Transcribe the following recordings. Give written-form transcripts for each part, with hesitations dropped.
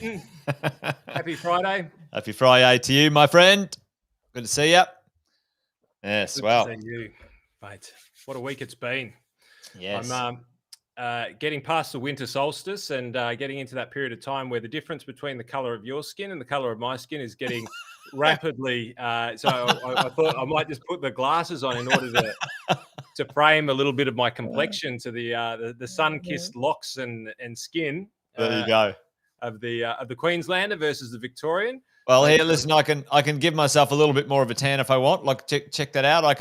Happy Friday. Happy Friday to you, my friend. Good to see you. Yes, Good well. to see you, mate. What a week it's been. Yes. I'm getting past the winter solstice and getting into that period of time where the difference between the colour of your skin and the colour of my skin is getting rapidly. So I thought I might just put the glasses on in order to frame a little bit of my complexion to the sun-kissed locks and skin. There you go. Of the Queenslander versus the Victorian. Well, here, listen. I can give myself a little bit more of a tan if I want. Like, check that out. I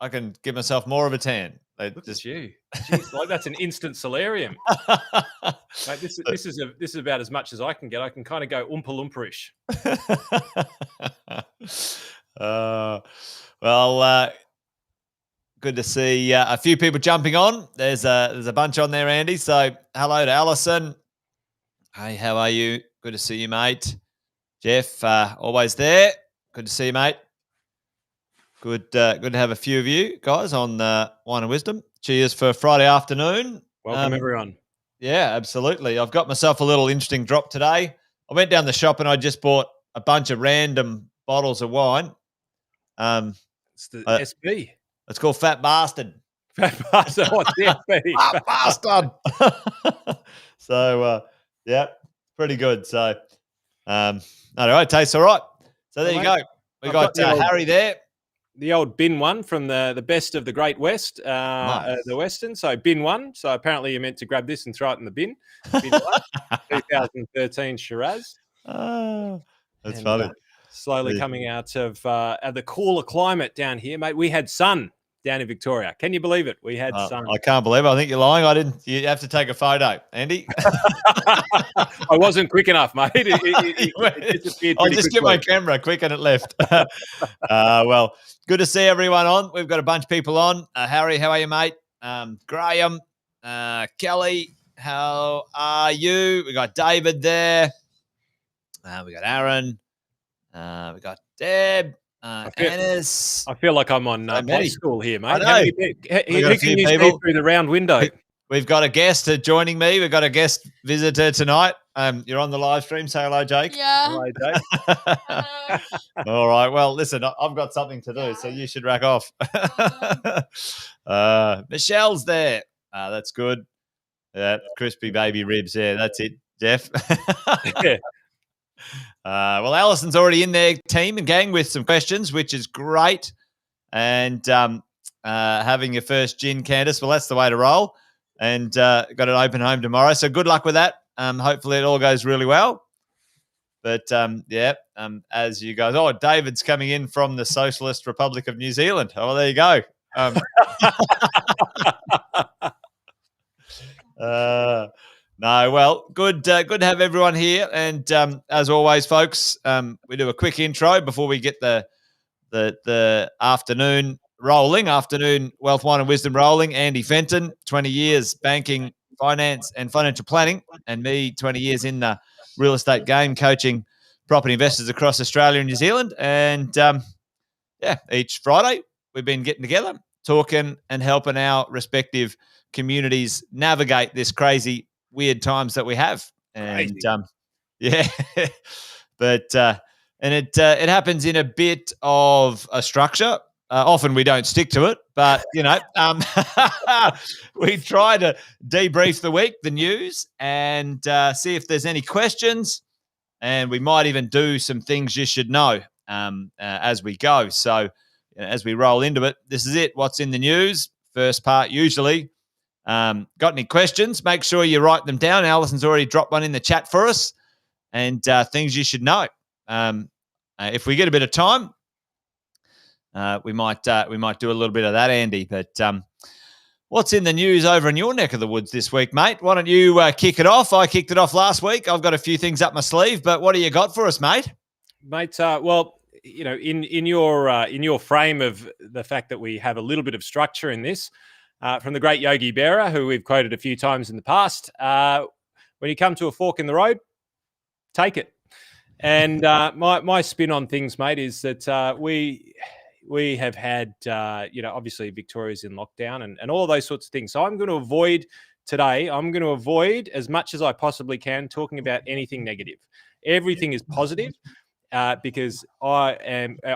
can give myself more of a tan. Look at you. Jeez, like that's an instant solarium. Mate, this is about as much as I can get. I can kind of go Oompa Loompa-ish. Well, good to see a few people jumping on. There's a bunch on there, Andy. So hello to Alison. Hey, how are you? Good to see you, mate. Jeff, always there. Good to see you, mate. Good to have a few of you guys on Wine and Wisdom. Cheers for Friday afternoon. Welcome, everyone. Yeah, absolutely. I've got myself a little interesting drop today. I went down the shop and I just bought a bunch of random bottles of wine. It's the SB. It's called Fat Bastard. Fat Bastard. What's the SB? Fat Bastard. So, yeah, pretty good. So, anyway, it tastes all right. So there you go. We got Harry there. The old bin one from the best of the Great West, Nice. the Western. So bin one. So apparently you're meant to grab this and throw it in the bin. Bin 2013 Shiraz. That's funny. Slowly coming out of the cooler climate down here, mate. We had sun down in Victoria. Can you believe it? We had sun. I can't believe it. I think you're lying. I didn't. You have to take a photo, Andy. I wasn't quick enough, mate. It disappeared I'll just get my camera quick and it left. Well, good to see everyone on. We've got a bunch of people on. Harry, how are you, mate? Graham, Kelly, how are you? We got David there. We got Aaron. We got Deb. Annis. I feel like I'm on high school here, mate. I know. Who can you see through the round window? We've got a guest joining me. We've got a guest visitor tonight. You're on the live stream. Say hello, Jake. Yeah. Hello, Jake. All right. Well, listen, I've got something to do, so you should rack off. Michelle's there. That's good. Crispy baby ribs. Yeah, that's it, Jeff. Yeah. Well, Alison's already in their team and gang with some questions, which is great. And having your first gin, Candice, well, that's the way to roll. And got an open home tomorrow. So good luck with that. Hopefully it all goes really well. But, as you guys... Oh, David's coming in from the Socialist Republic of New Zealand. Oh, well, there you go. No, well, good to have everyone here. And as always, folks, we do a quick intro before we get the afternoon rolling. Afternoon Wealth, Wine and Wisdom rolling. Andy Fenton, 20 years banking, finance and financial planning. And me, 20 years in the real estate game, coaching property investors across Australia and New Zealand. And, each Friday we've been getting together, talking and helping our respective communities navigate this crazy weird times that we have. And but and it happens in a bit of a structure. Often we don't stick to it, but we try to debrief the week, the news, and see if there's any questions, and we might even do some things you should know as we go. So as we roll into it, this is it. What's in the news? First part usually. Got any questions? Make sure you write them down. Alison's already dropped one in the chat for us, and things you should know. If we get a bit of time, we might do a little bit of that, Andy. But what's in the news over in your neck of the woods this week, mate? Why don't you kick it off? I kicked it off last week. I've got a few things up my sleeve, but what do you got for us, mate? Mate, well, in your frame of the fact that we have a little bit of structure in this. From the great Yogi Berra, who we've quoted a few times in the past. When you come to a fork in the road, take it. And my spin on things, mate, is that we have had, obviously Victoria's in lockdown and all of those sorts of things. So I'm going to avoid today, I'm going to avoid as much as I possibly can talking about anything negative. Everything is positive because I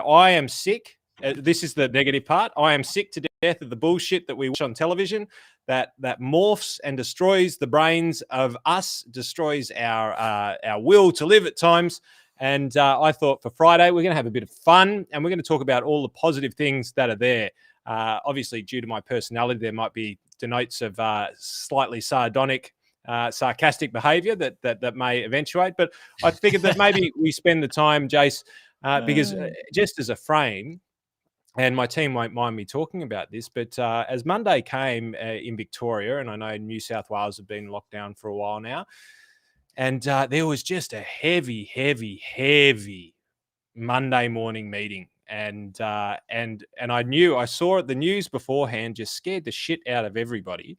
am sick. This is the negative part. I am sick to death of the bullshit that we watch on television that morphs and destroys the brains of us, destroys our will to live at times. And I thought for Friday, we're going to have a bit of fun and we're going to talk about all the positive things that are there. Obviously, due to my personality, there might be denotes of slightly sarcastic behaviour that may eventuate. But I figured that maybe we spend the time, Jace, because just as a frame, and my team won't mind me talking about this, but as Monday came in Victoria, and I know New South Wales have been locked down for a while now, and there was just a heavy Monday morning meeting. And I saw the news beforehand just scared the shit out of everybody.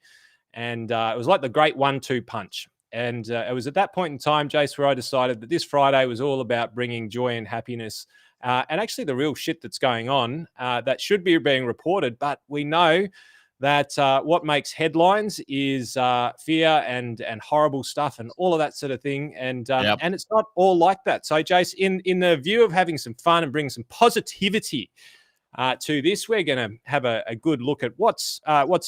And it was like the great 1-2 punch. And it was at that point in time, Jace, where I decided that this Friday was all about bringing joy and happiness and actually the real shit that's going on that should be being reported. But we know that what makes headlines is fear and horrible stuff and all of that sort of thing. And it's not all like that. So, Jace, in the view of having some fun and bring some positivity to this, we're going to have a good look at what's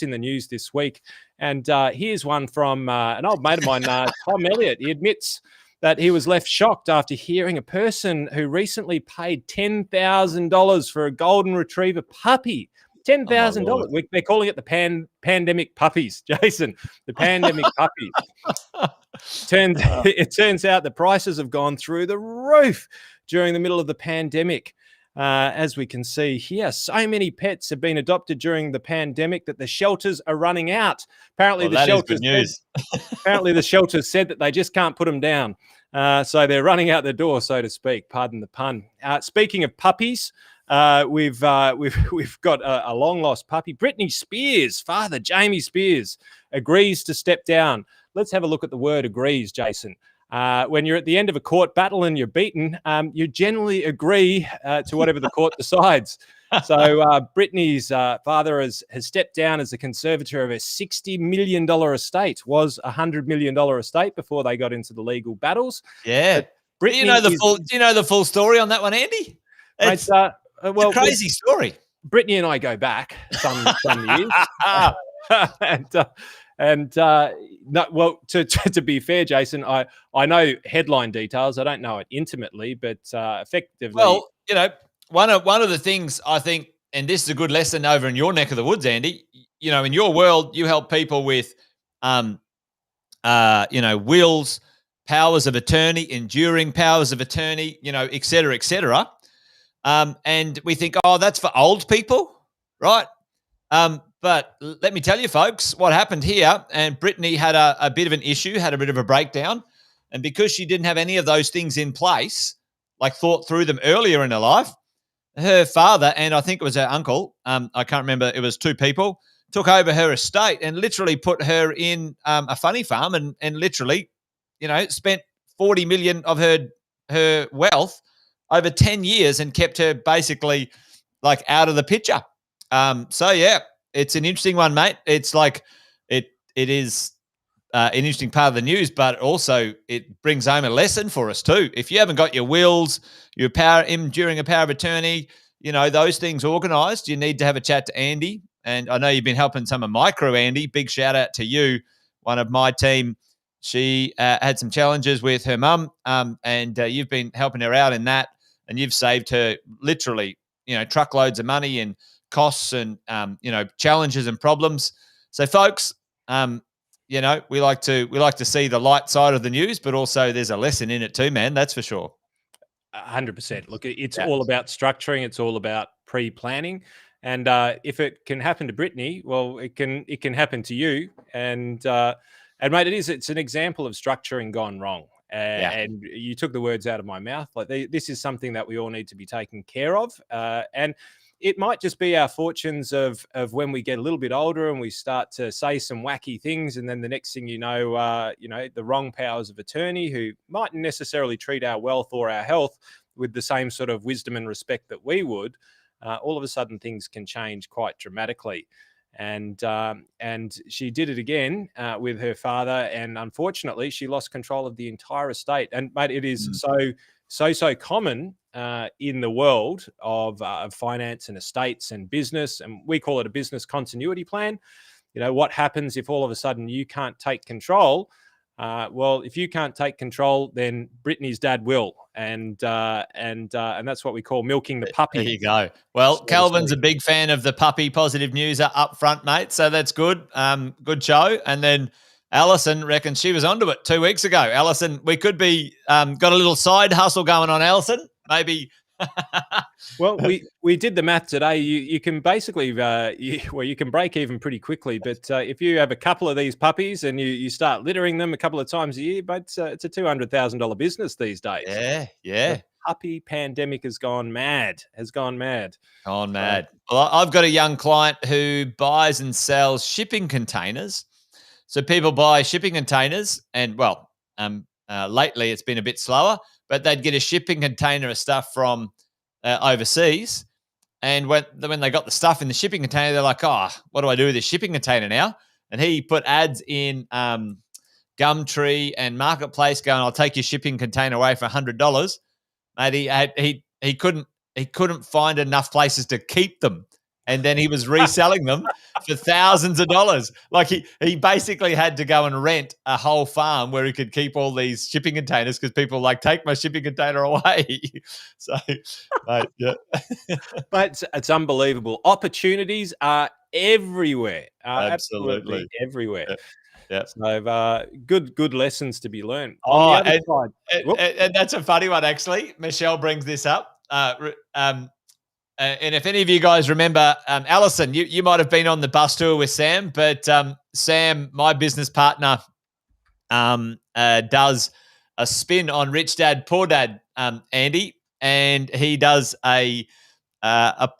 in the news this week. And here's one from an old mate of mine, Tom Elliott. He admits that he was left shocked after hearing a person who recently paid $10,000 for a golden retriever puppy. $10,000. They're calling it the pandemic puppies, Jason. The pandemic puppies. It turns out the prices have gone through the roof during the middle of the pandemic. As we can see here, so many pets have been adopted during the pandemic that the shelters are running out. Apparently, apparently the shelters said that they just can't put them down. So they're running out the door, so to speak. Pardon the pun. Speaking of puppies, we've got a long lost puppy. Britney Spears' father, Jamie Spears, agrees to step down. Let's have a look at the word agrees, Jason. When you're at the end of a court battle and you're beaten, you generally agree to whatever the court decides. So Britney's father has stepped down as the conservator of a $60 million estate. Was a $100 million estate before they got into the legal battles. Yeah. Do you know the full story on that one, Andy? It's a crazy story. Britney and I go back some years. To be fair, Jason, I know headline details. I don't know it intimately, but effectively. Well, one of the things I think, and this is a good lesson over in your neck of the woods, Andy. In your world, you help people with, wills, powers of attorney, enduring powers of attorney, et cetera, et cetera. And we think, that's for old people, right? But let me tell you, folks, what happened here, and Britney had a bit of an issue, had a bit of a breakdown, and because she didn't have any of those things in place, like thought through them earlier in her life, her father, and I think it was her uncle, I can't remember, it was two people, took over her estate and literally put her in a funny farm and literally, spent 40 million of her wealth over 10 years and kept her basically like out of the picture. So yeah, it's an interesting one, mate. It's like it is an interesting part of the news, but also it brings home a lesson for us too. If you haven't got your wills, your enduring a power of attorney, those things organised, you need to have a chat to Andy. And I know you've been helping some of my crew, Andy. Big shout out to you, one of my team. She had some challenges with her mum, and you've been helping her out in that, and you've saved her literally, truckloads of money and costs and challenges and problems. So, folks, we like to see the light side of the news, but also there's a lesson in it too, man. That's for sure. 100%. Look, it's all about structuring. It's all about pre-planning. And if it can happen to Britney, well, it can happen to you. And mate, it's an example of structuring gone wrong. And you took the words out of my mouth. Like this is something that we all need to be taking care of. And it might just be our fortunes of when we get a little bit older and we start to say some wacky things, and then the next thing the wrong powers of attorney who mightn't necessarily treat our wealth or our health with the same sort of wisdom and respect that we would. All of a sudden, things can change quite dramatically. and she did it again with her father, and unfortunately, she lost control of the entire estate. And mate, it is so common in the world of finance and estates and business, and we call it a business continuity plan. You know, what happens if all of a sudden you can't take control? Well, if you can't take control, then Brittany's dad will, and that's what we call milking the puppy. There you go. Well, Calvin's a big fan of the puppy positive news up front, mate. So that's good. Good show. And then Alison reckons she was onto it 2 weeks ago. Alison, we could be got a little side hustle going on, Alison. Maybe. Well, we did the math today. You can basically you can break even pretty quickly. But if you have a couple of these puppies and you start littering them a couple of times a year, but it's a $200,000 business these days. Yeah. The puppy pandemic has gone mad. Well, I've got a young client who buys and sells shipping containers. So people buy shipping containers, and lately it's been a bit slower, but they'd get a shipping container of stuff from overseas. And when they got the stuff in the shipping container, they're like, oh, what do I do with this shipping container now? And he put ads in Gumtree and Marketplace going, I'll take your shipping container away for $100. Mate, he couldn't find enough places to keep them. And then he was reselling them for thousands of dollars. Like he basically had to go and rent a whole farm where he could keep all these shipping containers because people like, take my shipping container away. So, mate, yeah. But it's unbelievable. Opportunities are everywhere. Absolutely everywhere. Yeah. So good lessons to be learned. And that's a funny one, actually. Michelle brings this up. And if any of you guys remember, Alison, you might have been on the bus tour with Sam, but Sam, my business partner, does a spin on Rich Dad, Poor Dad, Andy, and he does a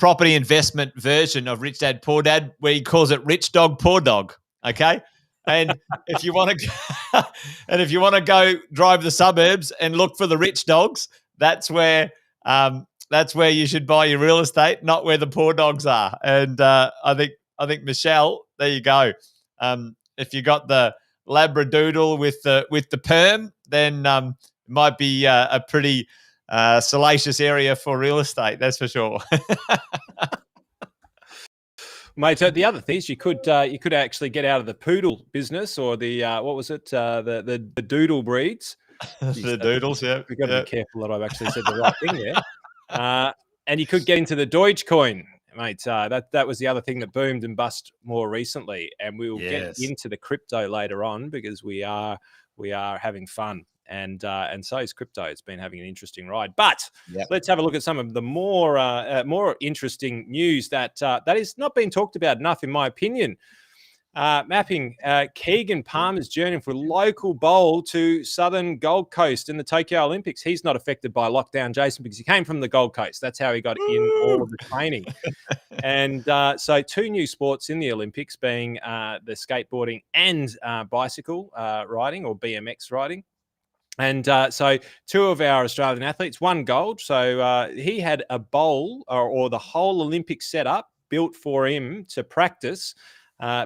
property investment version of Rich Dad, Poor Dad where he calls it Rich Dog, Poor Dog. Okay. And if you want to go drive the suburbs and look for the rich dogs, that's where you should buy your real estate, not where the poor dogs are. And I think Michelle, there you go. If you got the Labradoodle with the perm, then it might be a pretty salacious area for real estate. That's for sure. Mate, the other thing is you could actually get out of the poodle business or the what was it the doodle breeds. The doodles, yeah. We've got to be careful that I've actually said the right thing there. And you could get into the Dogecoin, mate. That was the other thing that boomed and bust more recently. And we will get into the crypto later on because we are having fun. And so is crypto. It's been having an interesting ride. But let's have a look at some of the more interesting news that is not being talked about enough, in my opinion. Mapping Keegan Palmer's journey from local bowl to Southern Gold Coast in the Tokyo Olympics. He's not affected by lockdown, Jason, because he came from the Gold Coast. That's how he got in all of the training. And so 2 new sports in the Olympics being the skateboarding and bicycle riding or BMX riding. And so 2 of our Australian athletes, 1 gold. So he had a bowl or the whole Olympic setup built for him to practice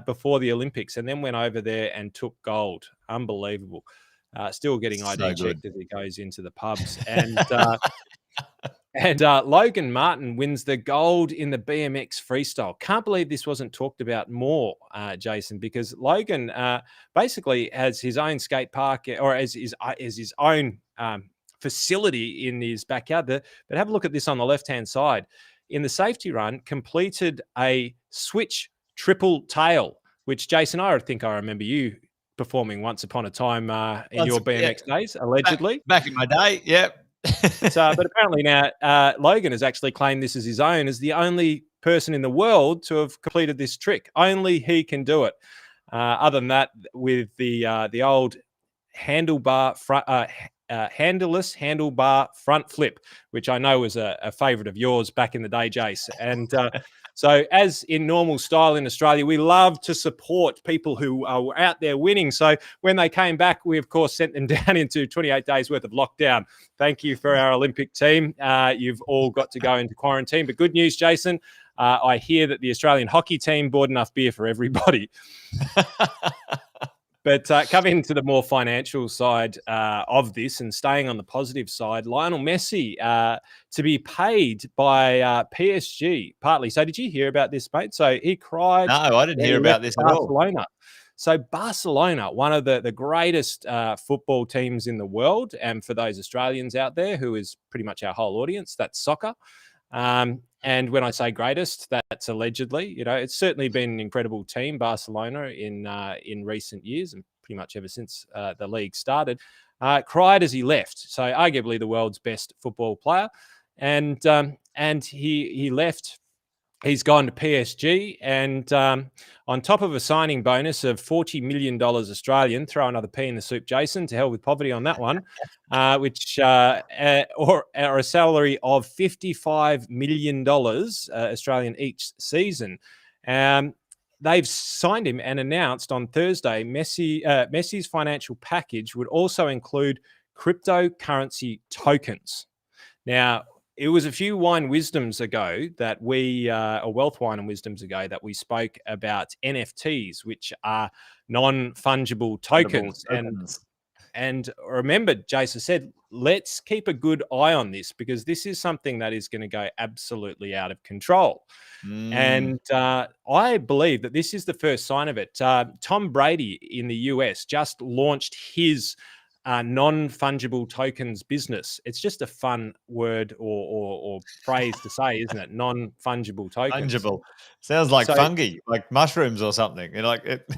before the Olympics, and then went over there and took gold. Unbelievable. Still getting ID checked as he goes into the pubs. And Logan Martin wins the gold in the BMX freestyle. Can't believe this wasn't talked about more, Jason, because Logan basically has his own skate park or as his own facility in his backyard. But have a look at this on the left-hand side. In the safety run, completed a switch triple tail, which, Jason, I think I remember you performing once upon a time in your BMX days, allegedly. Back in my day, yep. But apparently now Logan has actually claimed this as his own, as the only person in the world to have completed this trick. Only he can do it. Other than that, with the old handleless handlebar front flip, which I know was a favourite of yours back in the day, Jace. And so as in normal style in Australia, we love to support people who are out there winning. So when they came back, we, of course, sent them down into 28 days worth of lockdown. Thank you for our Olympic team. You've all got to go into quarantine. But good news, Jason. I hear that the Australian hockey team bought enough beer for everybody. But coming to the more financial side of this and staying on the positive side, Lionel Messi to be paid by PSG partly. So did you hear about this, mate? So he cried. No, I didn't hear about this at all. Barcelona. So Barcelona, one of the greatest football teams in the world, and for those Australians out there, who is pretty much our whole audience, that's soccer. And when I say greatest, that's allegedly. You know, it's certainly been an incredible team, Barcelona, in recent years, and pretty much ever since the league started. Cried as he left. So arguably the world's best football player, and he left. He's gone to PSG, and on top of a signing bonus of $40 million Australian, throw another P in the soup, Jason, to hell with poverty on that one, or a salary of $55 million Australian each season. They've signed him and announced on Thursday Messi's financial package would also include cryptocurrency tokens. Now, it was a few wine wisdoms ago that wealth wine and wisdoms ago that we spoke about NFTs, which are non-fungible tokens. And remember, Jason said, let's keep a good eye on this because this is something that is going to go absolutely out of control. And I believe that this is the first sign of it. Tom Brady in the US just launched his non-fungible tokens business. It's just a fun word or phrase to say, isn't it? Non-fungible tokens. Fungible sounds like fungi, like mushrooms or something. You know, like it.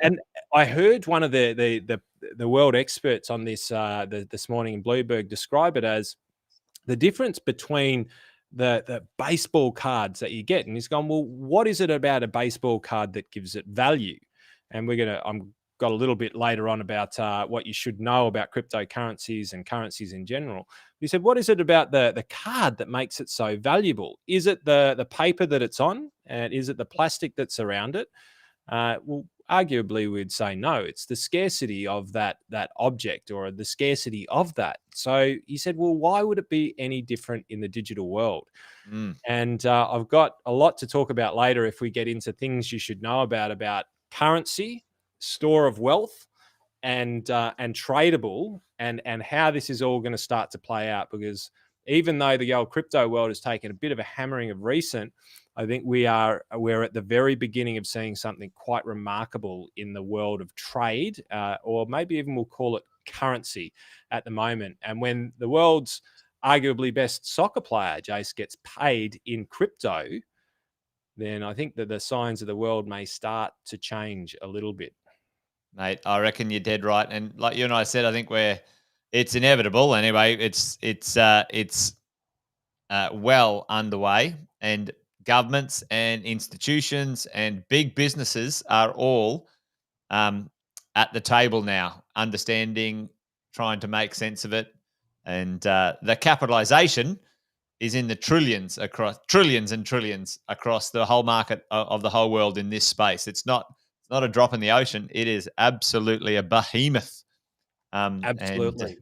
And I heard one of the world experts on this this morning in Bloomberg describe it as the difference between the baseball cards that you get, and he's gone, well, what is it about a baseball card that gives it value? And I'm got a little bit later on about what you should know about cryptocurrencies and currencies in general. He said, what is it about the card that makes it so valuable? Is it the paper that it's on? And is it the plastic that's around it? Well, arguably we'd say no. It's the scarcity of that object or the scarcity of that. So he said, well, why would it be any different in the digital world? And I've got a lot to talk about later if we get into things you should know about currency, store of wealth, and tradable, and how this is all going to start to play out. Because even though the old crypto world has taken a bit of a hammering of recent, I think we're at the very beginning of seeing something quite remarkable in the world of trade, or maybe even we'll call it currency at the moment. And when the world's arguably best soccer player, Jace, gets paid in crypto, then I think that the signs of the world may start to change a little bit. Mate, I reckon you're dead right. And like you and I said, I think it's inevitable anyway. It's well underway, and governments and institutions and big businesses are all at the table now, understanding, trying to make sense of it. And the capitalization is in the trillions and trillions across the whole market of the whole world in this space. It's not a drop in the ocean. It is absolutely a behemoth. Absolutely.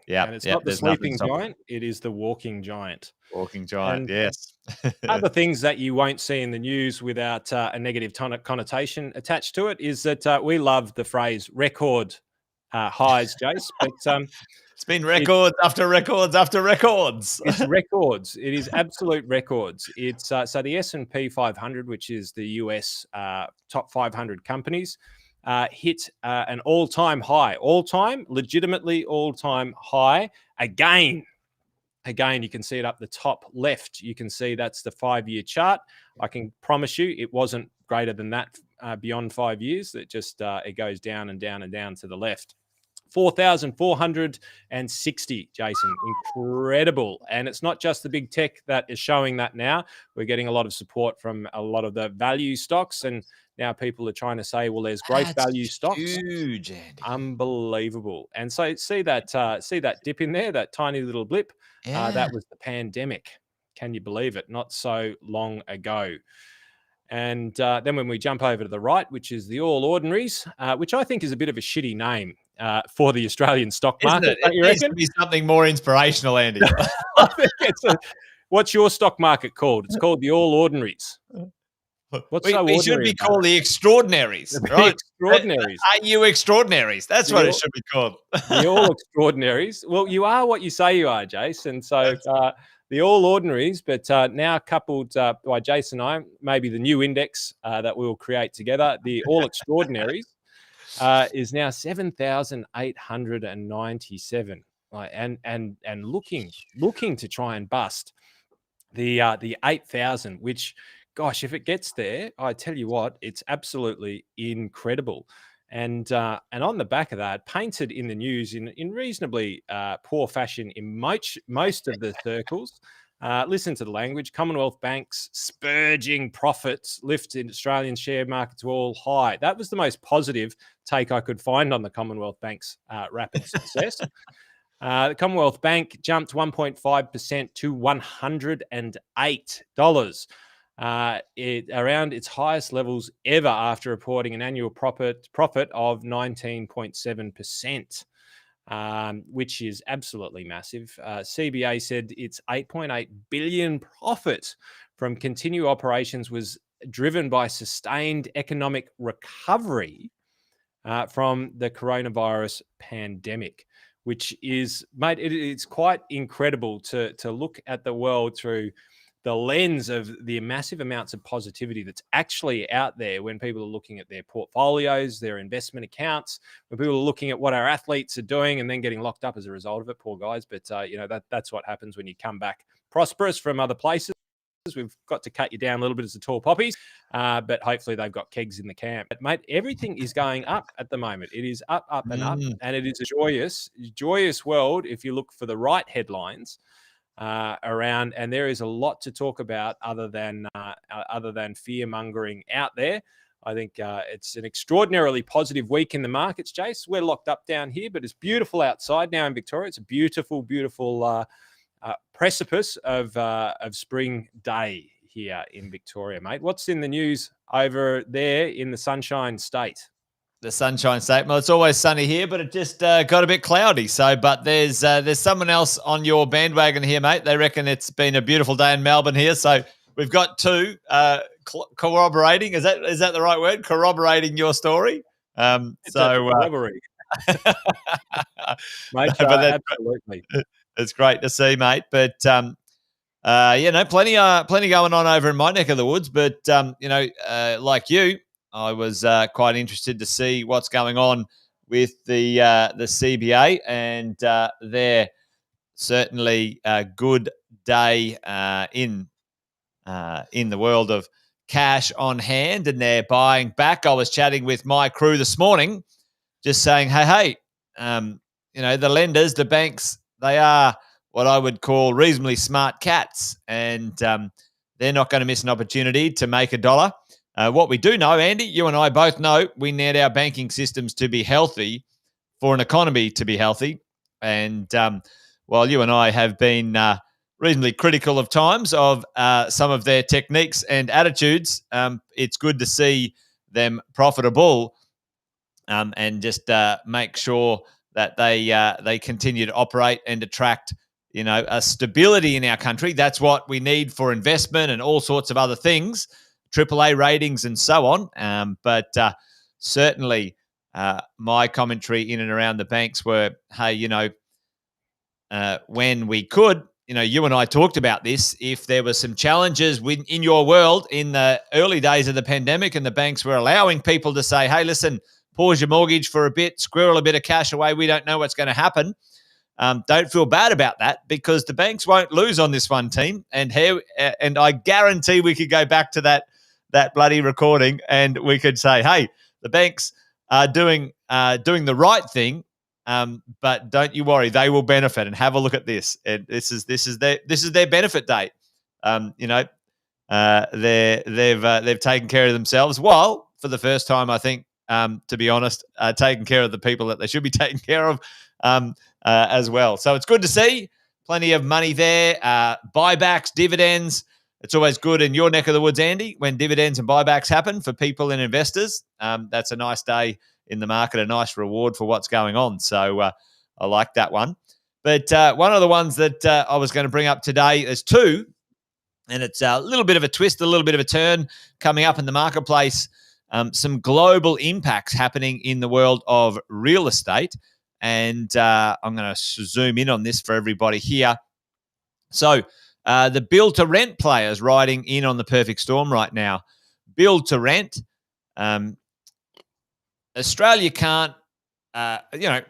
And it's not the sleeping giant. It is the walking giant. Walking giant, and yes. Other things that you won't see in the news without a negative connotation attached to it is that we love the phrase record highs, Jace. But it's been records after records after records. It's records. It is absolute records. It's so the S&P 500, which is the US top 500 companies, hit an all-time high, legitimately all-time high again. Again, you can see it up the top left. You can see that's the 5-year chart. I can promise you it wasn't greater than that beyond 5 years. It just it goes down and down and down to the left. 4,460, Jason. Incredible. And it's not just the big tech that is showing that now. We're getting a lot of support from a lot of the value stocks. And now people are trying to say, well, there's growth value stocks. Huge, Andy. Unbelievable. And so see that dip in there, that tiny little blip. Yeah. That was the pandemic. Can you believe it? Not so long ago. And then when we jump over to the right, which is the All Ordinaries, which I think is a bit of a shitty name for the Australian stock market. It needs to be something more inspirational, Andy. I think What's your stock market called? It's called the All Ordinaries. What's so we should ordinary be about called the Extraordinaries, it? The right? Extraordinaries. Are you Extraordinaries? That's what it should be called. The All Extraordinaries. Well, you are what you say you are, Jace. And so the All Ordinaries, but now coupled by Jason and I, maybe the new index that we will create together, the All Extraordinaries, is now 7,897. And looking to try and bust the 8,000, which, gosh, if it gets there, I tell you what, it's absolutely incredible. And on the back of that, painted in the news in reasonably poor fashion in most of the circles. Listen to the language. Commonwealth banks spurging profits lifted Australian share market to all high. That was the most positive take I could find on the Commonwealth Bank's rapid success. The Commonwealth Bank jumped 1.5% to $108. Around its highest levels ever after reporting an annual profit of 19.7%, which is absolutely massive. CBA said its 8.8 billion profit from continued operations was driven by sustained economic recovery from the coronavirus pandemic, which is, mate, it's quite incredible to look at the world through the lens of the massive amounts of positivity that's actually out there when people are looking at their portfolios, their investment accounts, when people are looking at what our athletes are doing and then getting locked up as a result of it, poor guys. But, that's what happens when you come back prosperous from other places. We've got to cut you down a little bit as the tall poppies, but hopefully they've got kegs in the camp. But, mate, everything is going up at the moment. It is up, and up, and it is a joyous world if you look for the right headlines around. And there is a lot to talk about other than fear mongering out there. I think it's an extraordinarily positive week in the markets, Jace. We're locked up down here, but it's beautiful outside now in Victoria. It's a beautiful, beautiful precipice of spring day here in Victoria, mate. What's in the news over there in the Sunshine State? The Sunshine State. Well, it's always sunny here, but it just got a bit cloudy. So, but there's someone else on your bandwagon here, mate. They reckon it's been a beautiful day in Melbourne here. So we've got two corroborating. Is that the right word? Corroborating your story. Corroborate. Mate, absolutely. It's great to see, mate. But plenty going on over in my neck of the woods. But like you, I was quite interested to see what's going on with the CBA, and they're certainly a good day in the world of cash on hand, and they're buying back. I was chatting with my crew this morning, just saying, hey, the lenders, the banks, they are what I would call reasonably smart cats, and they're not going to miss an opportunity to make a dollar. What we do know, Andy, you and I both know, we need our banking systems to be healthy for an economy to be healthy. And while you and I have been reasonably critical of times of some of their techniques and attitudes, it's good to see them profitable and just make sure that they continue to operate and attract, a stability in our country. That's what we need for investment and all sorts of other things, AAA ratings and so on. But certainly my commentary in and around the banks were, hey, when we could, you and I talked about this, if there were some challenges in your world in the early days of the pandemic and the banks were allowing people to say, hey, listen, pause your mortgage for a bit, squirrel a bit of cash away. We don't know what's going to happen. Don't feel bad about that, because the banks won't lose on this one, team. And I guarantee we could go back to that bloody recording and we could say, hey, the banks are doing the right thing, but don't you worry, they will benefit. And have a look at this. And this is their benefit date. They've taken care of themselves. While for the first time, I think, to be honest, taking care of the people that they should be taking care of as well. So it's good to see plenty of money there. Buybacks, dividends. It's always good in your neck of the woods, Andy, when dividends and buybacks happen for people and investors. That's a nice day in the market, a nice reward for what's going on. So I like that one. But one of the ones that I was going to bring up today, there's two And it's a little bit of a twist, a little bit of a turn coming up in the marketplace. Some global impacts happening in the world of real estate. And I'm going to zoom in on this for everybody here. So the build to rent players riding in on the perfect storm right now. Build to rent. Australia can't,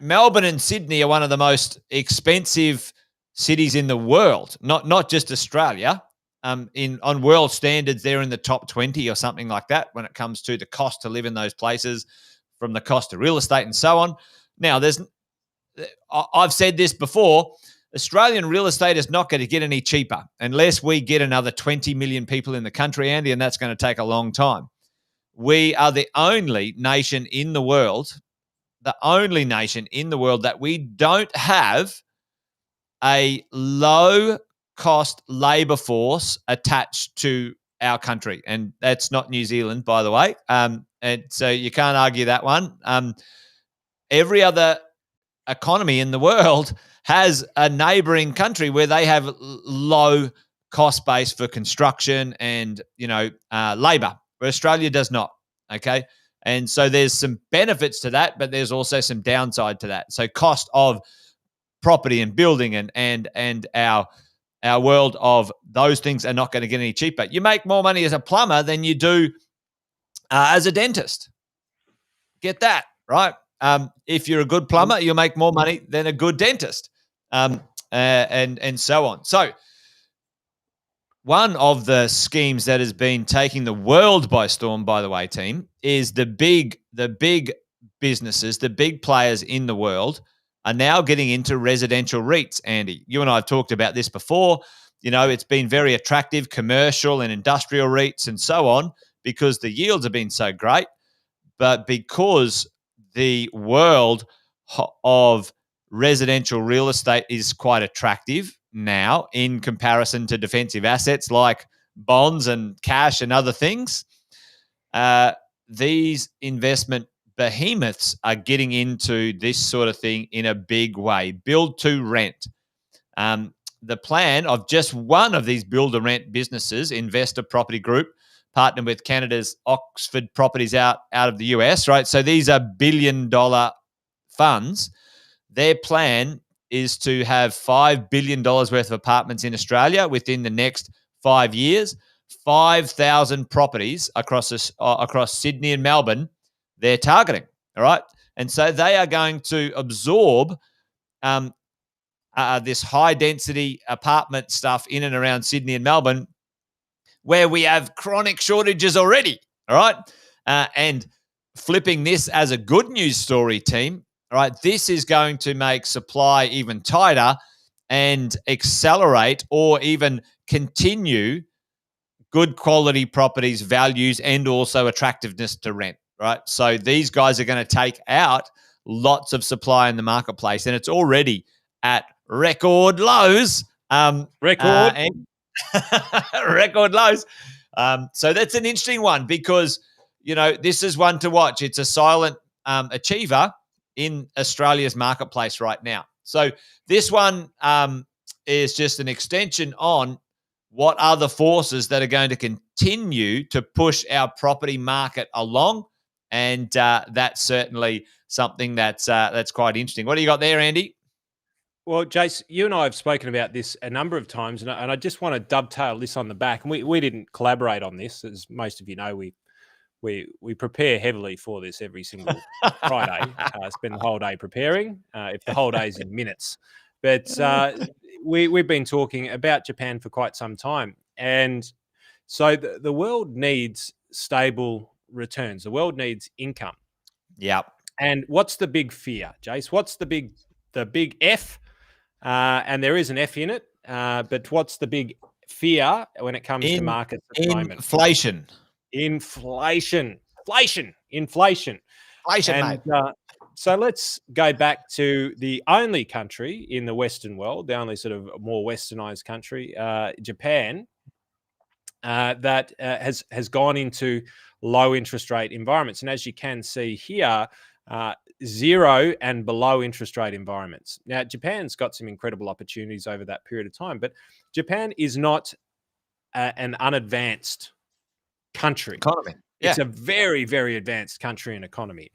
Melbourne and Sydney are one of the most expensive cities in the world, not just Australia. On world standards, they're in the top 20 or something like that when it comes to the cost to live in those places, from the cost of real estate and so on. Now, I've said this before, Australian real estate is not going to get any cheaper unless we get another 20 million people in the country, Andy, and that's going to take a long time. We are the only nation in the world that we don't have a low cost labor force attached to our country. And that's not New Zealand, by the way. And so you can't argue that one. Every other economy in the world has a neighboring country where they have low cost base for construction and, labor, where Australia does not. Okay. And so there's some benefits to that, but there's also some downside to that. So cost of property and building and our world of those things are not going to get any cheaper. You make more money as a plumber than you do as a dentist. Get that, right? If you're a good plumber, you'll make more money than a good dentist, and so on. So one of the schemes that has been taking the world by storm, by the way, team, is the big businesses, the big players in the world are now getting into residential REITs, Andy. You and I have talked about this before. It's been very attractive, commercial and industrial REITs and so on, because the yields have been so great. But because the world of residential real estate is quite attractive now in comparison to defensive assets like bonds and cash and other things, these investment behemoths are getting into this sort of thing in a big way. Build to rent. The plan of just one of these build to rent businesses, Investor Property Group, partnered with Canada's Oxford Properties out of the US, right? So these are billion-dollar funds. Their plan is to have $5 billion worth of apartments in Australia within the next 5 years, 5,000 properties across Sydney and Melbourne they're targeting, all right? And so they are going to absorb this high-density apartment stuff in and around Sydney and Melbourne, where we have chronic shortages already, all right? And flipping this as a good news story, team, all right, this is going to make supply even tighter and accelerate or even continue good quality properties, values, and also attractiveness to rent, right? So these guys are going to take out lots of supply in the marketplace, and it's already at record lows. Record lows. So that's an interesting one because, this is one to watch. It's a silent achiever in Australia's marketplace right now. So this one is just an extension on what are the forces that are going to continue to push our property market along. And that's certainly something that's quite interesting. What do you got there, Andy? Well, Jace, you and I have spoken about this a number of times, and I just want to dovetail this on the back. And we didn't collaborate on this, as most of you know. We prepare heavily for this every single Friday. Spend the whole day preparing, if the whole day is in minutes. But we've been talking about Japan for quite some time. And so the world needs stable returns. The world needs income. Yeah. And what's the big fear, Jace? What's the big F? And there is an F in it. But what's the big fear when it comes to markets at the moment? Inflation. Inflation, mate. So let's go back to the only country in the Western world, the only sort of more westernized country, Japan, that has gone into low interest rate environments. And as you can see here, zero and below interest rate environments. Now, Japan's got some incredible opportunities over that period of time, but Japan is not an unadvanced country. Economy. It's a very, very advanced country and economy.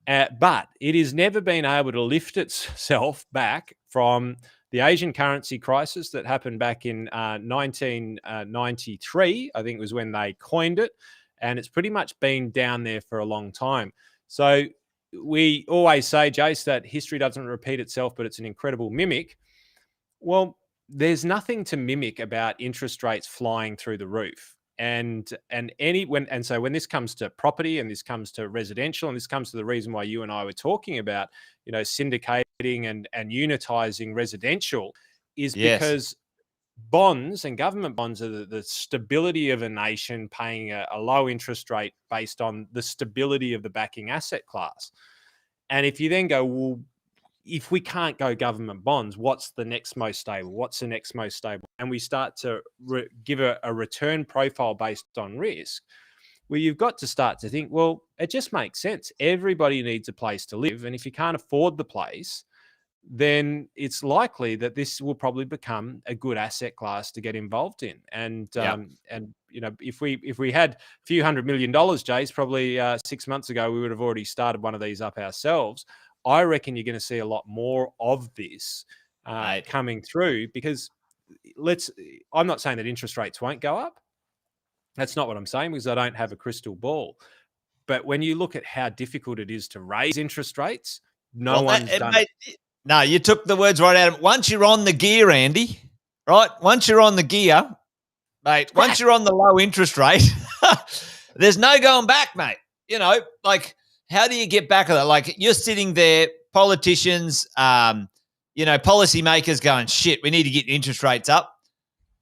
But it has never been able to lift itself back from the Asian currency crisis that happened back in 1993, I think was when they coined it. And it's pretty much been down there for a long time. So we always say, Jace, that history doesn't repeat itself, but it's an incredible mimic. Well, there's nothing to mimic about interest rates flying through the roof. So when this comes to property and this comes to residential and this comes to the reason why you and I were talking about, syndicating and unitizing residential is because bonds and government bonds are the stability of a nation paying a low interest rate based on the stability of the backing asset class. And if you then go, well, if we can't go government bonds, what's the next most stable? What's the next most stable? And we start to give a return profile based on risk. Well, you've got to start to think, well, it just makes sense. Everybody needs a place to live. And if you can't afford the place, then it's likely that this will probably become a good asset class to get involved in. And if we had a few $100 million, Jace, probably 6 months ago, we would have already started one of these up ourselves. I reckon you're going to see a lot more of this coming through because I'm not saying that interest rates won't go up. That's not what I'm saying because I don't have a crystal ball. But when you look at how difficult it is to raise interest rates, one's done it. No, you took the words right out of it. Once you're on the gear, Andy, right? Once you're on the gear, mate, once you're on the low interest rate, there's no going back, mate. How do you get back at that? Like, you're sitting there, politicians, policymakers going, shit, we need to get interest rates up.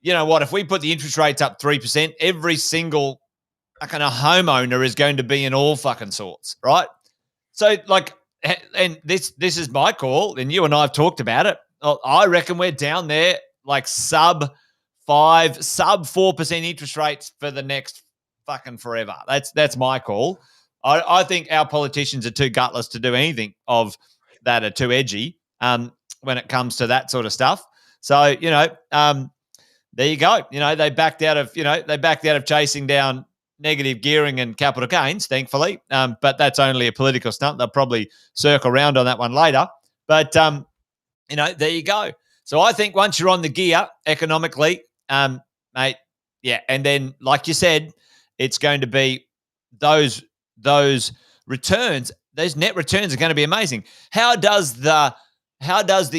You know what? If we put the interest rates up 3%, every single fucking homeowner is going to be in all fucking sorts, right? So, and this is my call, and you and I have talked about it. I reckon we're down there like sub 4% interest rates for the next fucking forever. That's my call. I think our politicians are too gutless to do anything of that, are too edgy when it comes to that sort of stuff. So, there you go. They backed out of chasing down negative gearing and capital gains, thankfully. But that's only a political stunt. They'll probably circle around on that one later. But, there you go. So I think once you're on the gear economically, mate, yeah. And then, like you said, it's going to be those returns, those net returns are going to be amazing. How does the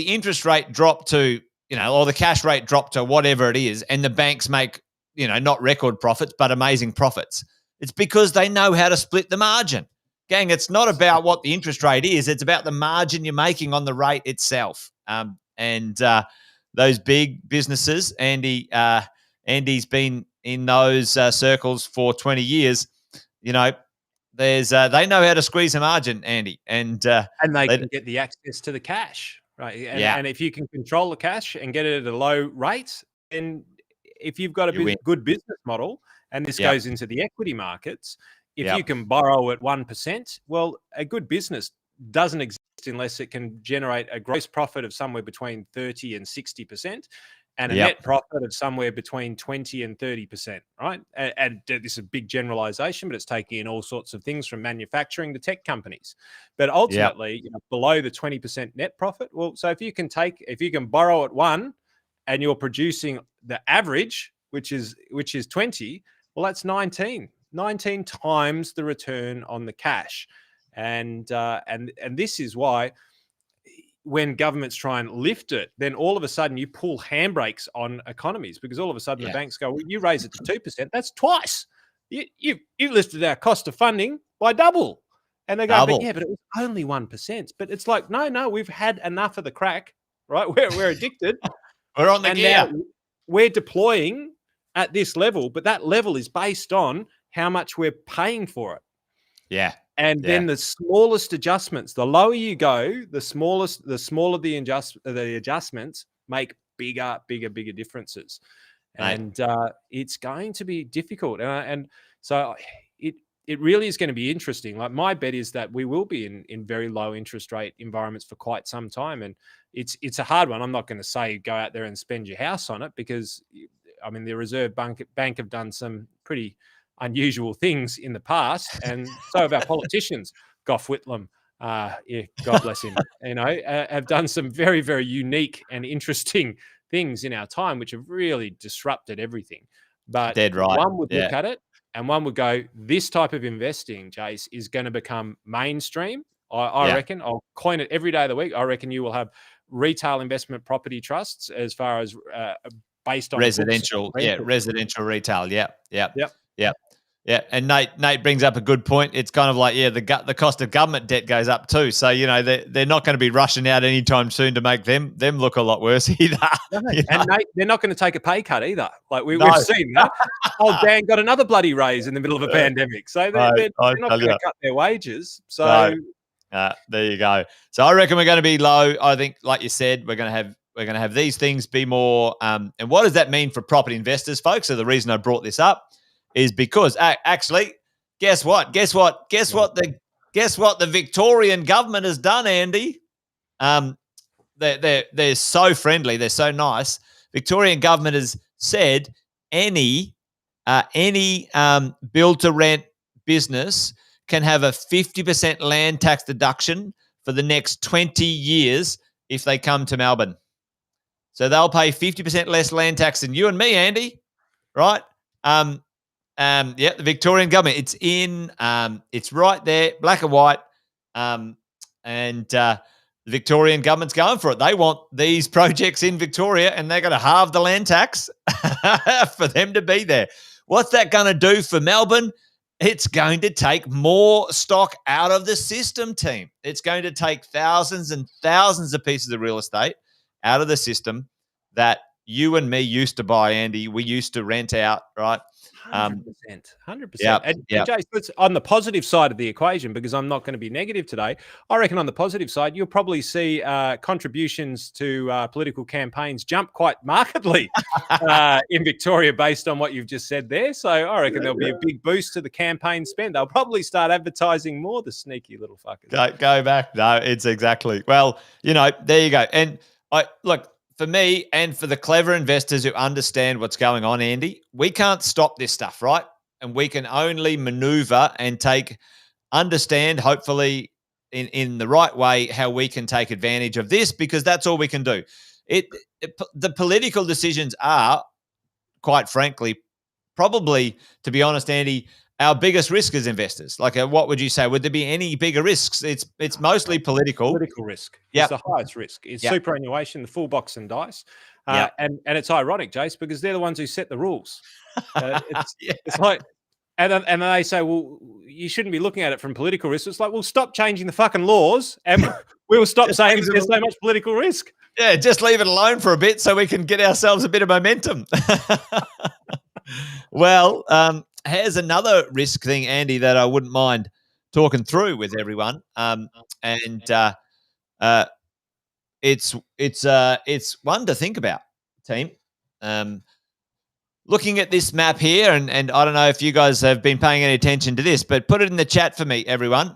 interest rate drop to, or the cash rate drop to whatever it is, and the banks make, not record profits, but amazing profits? It's because they know how to split the margin. Gang, it's not about what the interest rate is. It's about the margin you're making on the rate itself. And those big businesses, Andy's been in those circles for 20 years, they know how to squeeze a margin, Andy, and they can get the access to the cash, right? And if you can control the cash and get it at a low rate, then if you've got a good business model, and this goes into the equity markets, if you can borrow at 1%, well, a good business doesn't exist unless it can generate a gross profit of somewhere between 30 and 60%. And a net profit of somewhere between 20 and 30%, right? And this is a big generalization, but it's taking in all sorts of things from manufacturing to tech companies. But ultimately, below the 20% net profit, well, so if you can borrow at 1 and you're producing the average, which is 20, well, that's 19 times the return on the cash. And this is why, when governments try and lift it, then all of a sudden you pull handbrakes on economies, because all of a sudden the banks go, well, you raise it to 2%, that's twice. You've lifted our cost of funding by double. And they go, but it was only 1%. But it's like, no, we've had enough of the crack, right? We're addicted. We're on the gear. Now we're deploying at this level, but that level is based on how much we're paying for it. Yeah. And then the smallest adjustments, the lower you go, the smaller the adjustments make bigger differences. Right. And it's going to be difficult. And so it really is going to be interesting. Like, my bet is that we will be in very low interest rate environments for quite some time. And it's a hard one. I'm not going to say go out there and spend your house on it, because I mean, the Reserve Bank have done some pretty unusual things in the past, and so have our politicians. Gough Whitlam, yeah, God bless him, have done some very, very unique and interesting things in our time, which have really disrupted everything. But Dead right. one would look at it and one would go, this type of investing, Jace, is going to become mainstream. I reckon. I'll coin it every day of the week. I reckon you will have retail investment property trusts as far as based on residential retail. Yeah. And Nate brings up a good point. It's kind of like, the cost of government debt goes up too. So, they're not going to be rushing out anytime soon to make them look a lot worse either. And Nate, they're not going to take a pay cut either. Like we've seen that. Old Dan got another bloody raise in the middle of a pandemic. So they're not going to cut their wages. So there you go. So I reckon we're going to be low. I think, like you said, we're going to have these things be more. And what does that mean for property investors, folks? So the reason I brought this up is because actually, guess what? The Victorian government has done, Andy. They're so friendly. They're so nice. Victorian government has said any build to rent business can have a 50% land tax deduction for the next 20 years if they come to Melbourne. So they'll pay 50% less land tax than you and me, Andy, right? The Victorian government. It's right there, black and white. The Victorian government's going for it. They want these projects in Victoria, and they're going to halve the land tax for them to be there. What's that going to do for Melbourne? It's going to take more stock out of the system, team. It's going to take thousands and thousands of pieces of real estate out of the system that you and me used to buy, Andy. We used to rent out, right? 100%. And Jace, it's on the positive side of the equation, because I'm not going to be negative today. I reckon on the positive side, you'll probably see contributions to political campaigns jump quite markedly in Victoria based on what you've just said there. So I reckon there'll be a big boost to the campaign spend. They'll probably start advertising more, the sneaky little fuckers. Go back. No, it's exactly. Well, there you go. And for me and for the clever investors who understand what's going on, Andy, we can't stop this stuff, right? And we can only maneuver and understand, hopefully in the right way, how we can take advantage of this, because that's all we can do. The political decisions are, quite frankly, probably, to be honest, Andy, our biggest risk as investors. Like, what would you say? Would there be any bigger risks? It's mostly political. Political risk. It's the highest risk. It's superannuation, the full box and dice. And it's ironic, Jace, because they're the ones who set the rules. It's like, and then they say, well, you shouldn't be looking at it from political risk. It's like, well, stop changing the fucking laws, and we will stop saying there's so much political risk. Yeah, just leave it alone for a bit so we can get ourselves a bit of momentum. Well, here's another risk thing, Andy, that I wouldn't mind talking through with everyone. It's one to think about, team. Looking at this map here, and I don't know if you guys have been paying any attention to this, but put it in the chat for me, everyone.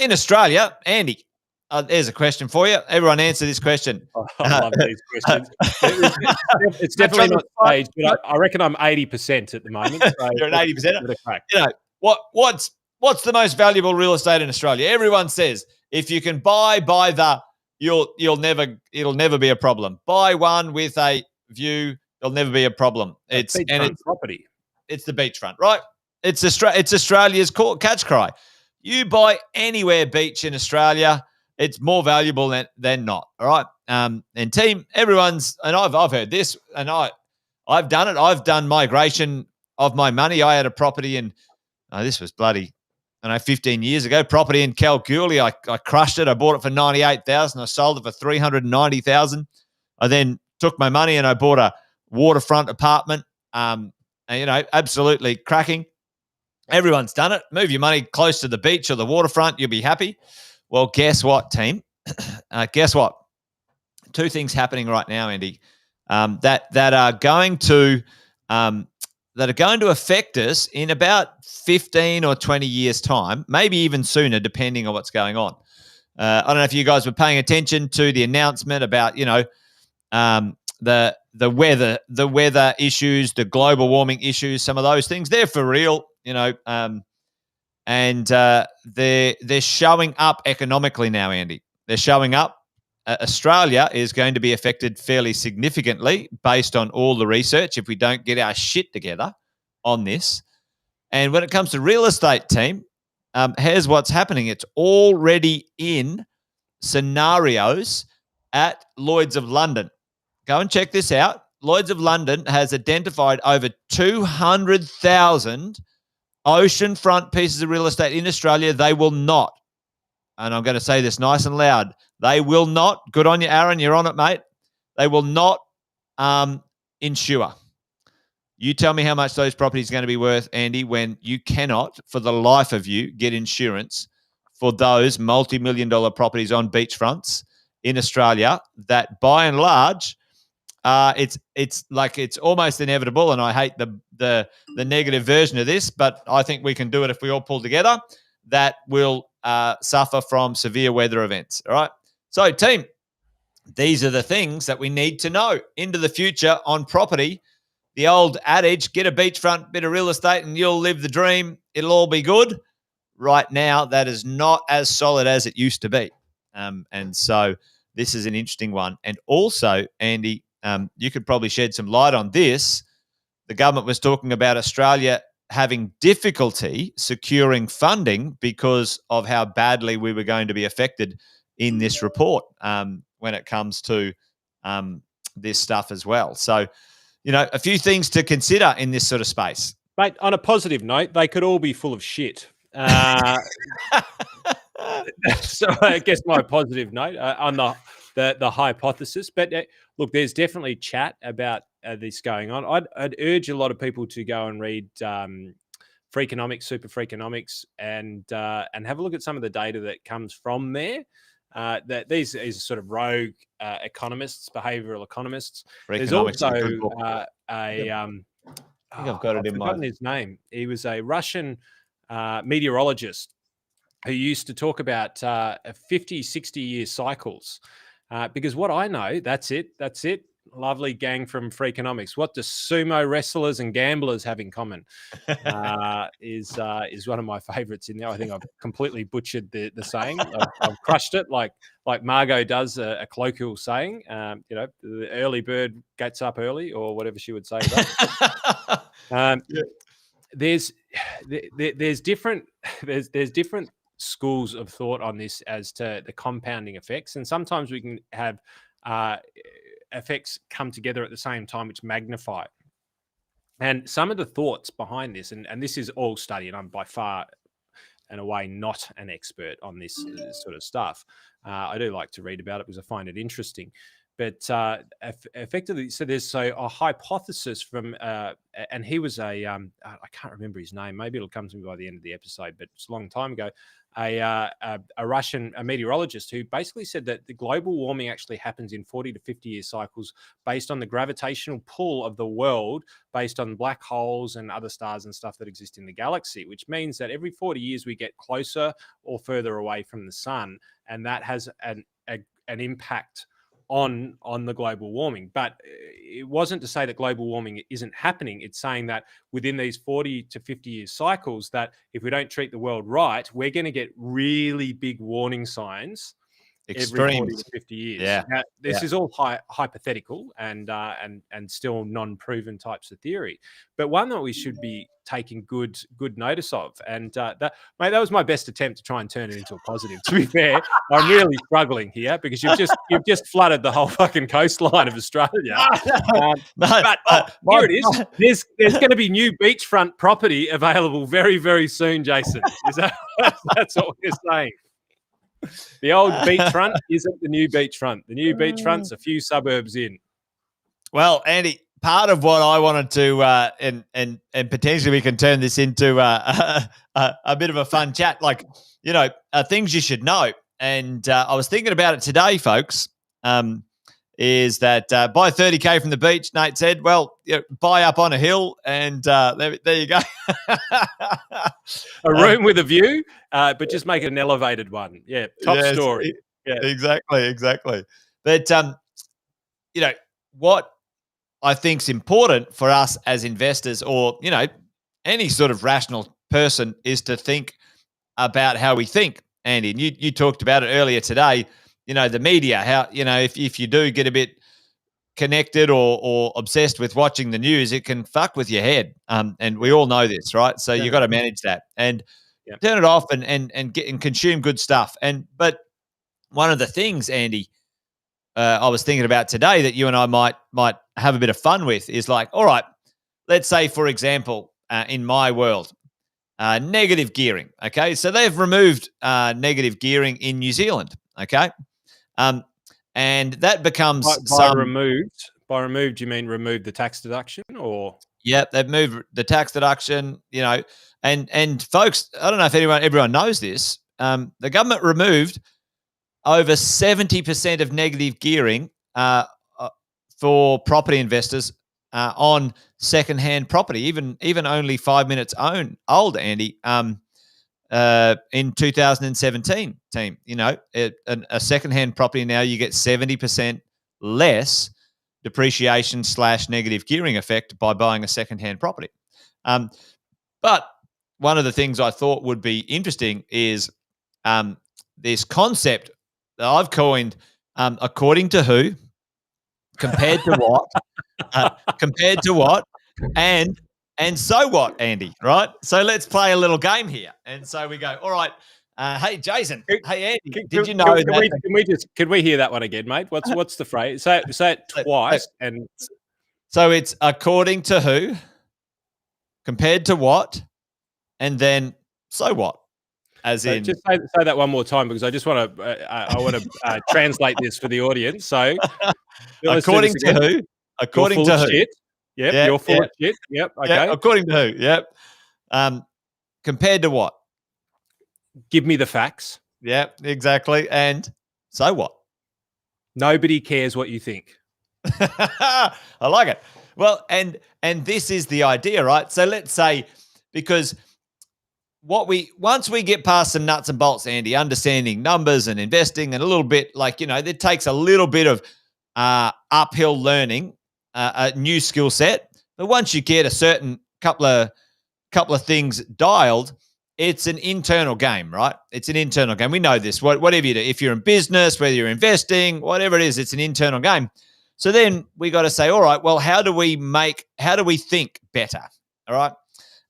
In Australia, Andy, there's a question for you. Everyone answer this question. I love these questions. It's definitely not staged, but I reckon I'm 80% at the moment. So you're at 80%. What's the most valuable real estate in Australia? Everyone says if you can buy it'll never be a problem. Buy one with a view, it'll never be a problem. It's property. It's the beachfront, right? It's Australia's catch cry. You buy anywhere beach in Australia, it's more valuable than not. All right. And team, I've heard this, and I've done it. I've done migration of my money. I had a property this was 15 years ago, property in Kalgoorlie. I crushed it. I bought it for $98,000. I sold it for $390,000. I then took my money and I bought a waterfront apartment. Absolutely cracking. Everyone's done it. Move your money close to the beach or the waterfront. You'll be happy. Well, guess what, team? Guess what? Two things happening right now, Andy, that are going to affect us in about 15 or 20 years' time, maybe even sooner, depending on what's going on. I don't know if you guys were paying attention to the announcement about, the the weather issues, the global warming issues, some of those things, they're for real, and they're showing up economically now, Andy. They're showing up. Australia is going to be affected fairly significantly based on all the research if we don't get our shit together on this. And when it comes to real estate, team, here's what's happening. It's already in scenarios at Lloyd's of London. Go and check this out. Lloyd's of London has identified over 200,000 oceanfront pieces of real estate in Australia. They will not, and I'm going to say this nice and loud, they will not, good on you, Aaron, you're on it, mate. They will not insure. You tell me how much those properties are going to be worth, Andy, when you cannot, for the life of you, get insurance for those multi-million-dollar properties on beachfronts in Australia that, by and large, it's almost inevitable, and I hate the negative version of this, but I think we can do it if we all pull together, that will suffer from severe weather events. All right? So, team, these are the things that we need to know into the future on property. The old adage, get a beachfront bit of real estate and you'll live the dream. It'll all be good. Right now, that is not as solid as it used to be. And so this is an interesting one. And also, Andy, you could probably shed some light on this. The government was talking about Australia having difficulty securing funding because of how badly we were going to be affected in this report when it comes to this stuff as well. So, a few things to consider in this sort of space. Mate, on a positive note, they could all be full of shit. So I guess my positive note on the hypothesis. But look, there's definitely chat about this going on. I'd urge a lot of people to go and read Freakonomics, Super Freakonomics, and have a look at some of the data that comes from there. That these is sort of rogue economists, behavioral economists. There's also I think I've got it in forgotten his name. He was a Russian meteorologist who used to talk about 50, 60-year cycles. Because what I know, that's it. Lovely gang from Freakonomics. What do sumo wrestlers and gamblers have in common? Is one of my favorites in there. I think I've completely butchered the saying. I've crushed it like Margot does a colloquial saying. The early bird gets up early, or whatever she would say. There's different schools of thought on this as to the compounding effects, and sometimes we can have effects come together at the same time which magnify. And some of the thoughts behind this, and this is all study, and I'm by far and away not an expert on this sort of stuff. I do like to read about it because I find it interesting. But effectively, so there's a hypothesis from, and he was I can't remember his name. Maybe it'll come to me by the end of the episode, but it's a long time ago. A Russian meteorologist who basically said that the global warming actually happens in 40 to 50 year cycles based on the gravitational pull of the world, based on black holes and other stars and stuff that exist in the galaxy, which means that every 40 years we get closer or further away from the sun, and that has an impact on the global warming. But it wasn't to say that global warming isn't happening. It's saying that within these 40 to 50 year cycles, that if we don't treat the world right, we're going to get really big warning signs every 40 to 50 years. Yeah. Now, this is all hypothetical and still non-proven types of theory, but one that we should be taking good notice of. And that was my best attempt to try and turn it into a positive. To be fair, I'm really struggling here because you've just flooded the whole fucking coastline of Australia. But here it is. There's going to be new beachfront property available very, very soon, Jason. That's what we're saying. The old beachfront isn't the new beachfront. The new beachfront's a few suburbs in. Well, Andy, part of what I wanted to, and potentially we can turn this into a bit of a fun chat, things you should know. And I was thinking about it today, folks, is that buy 30K from the beach, Nate said, buy up on a hill and there you go. A room with a view, but just make it an elevated one. Yeah, top story. Yeah. Exactly. But, what I think is important for us as investors, or any sort of rational person, is to think about how we think, Andy. And you talked about it earlier today. The media, how if you do get a bit connected or obsessed with watching the news, it can fuck with your head. And we all know this, right? So you got to manage that and turn it off and get and consume good stuff. But one of the things, Andy, I was thinking about today that you and I might have a bit of fun with is like, all right, let's say, for example, in my world, negative gearing. Okay, so they've removed negative gearing in New Zealand. Okay, and that becomes by removed. By removed, you mean remove the tax deduction, or? Yep, they've moved the tax deduction. And folks, I don't know if everyone knows this. The government removed over 70% of negative gearing for property investors on secondhand property, even only 5 minutes old, Andy. In 2017, team, a secondhand property now, you get 70% less depreciation / negative gearing effect by buying a secondhand property. But one of the things I thought would be interesting is this concept that I've coined, according to who, compared to what, compared to what, and so what, Andy, right? So let's play a little game here. And so we go, all right, hey, Jason, hey, Andy, did you know that? Can we hear that one again, mate? What's the phrase? Say it twice. And so it's according to who, compared to what, and then so what? Just say that one more time, because I just want to translate this for the audience. So according to who? According to who? Shit. Yep, you're full of shit. Yep, okay. Yep, according to who? Yep. Compared to what? Give me the facts. Yep, exactly. And so what? Nobody cares what you think. I like it. Well, and this is the idea, right? So let's say, because once we get past some nuts and bolts, Andy, understanding numbers and investing, and a little bit it takes a little bit of uphill learning, a new skill set. But once you get a certain couple of things dialed, it's an internal game, right? It's an internal game. We know this. Whatever you do, if you're in business, whether you're investing, whatever it is, it's an internal game. So then we got to say, all right, well, how do we think better? All right.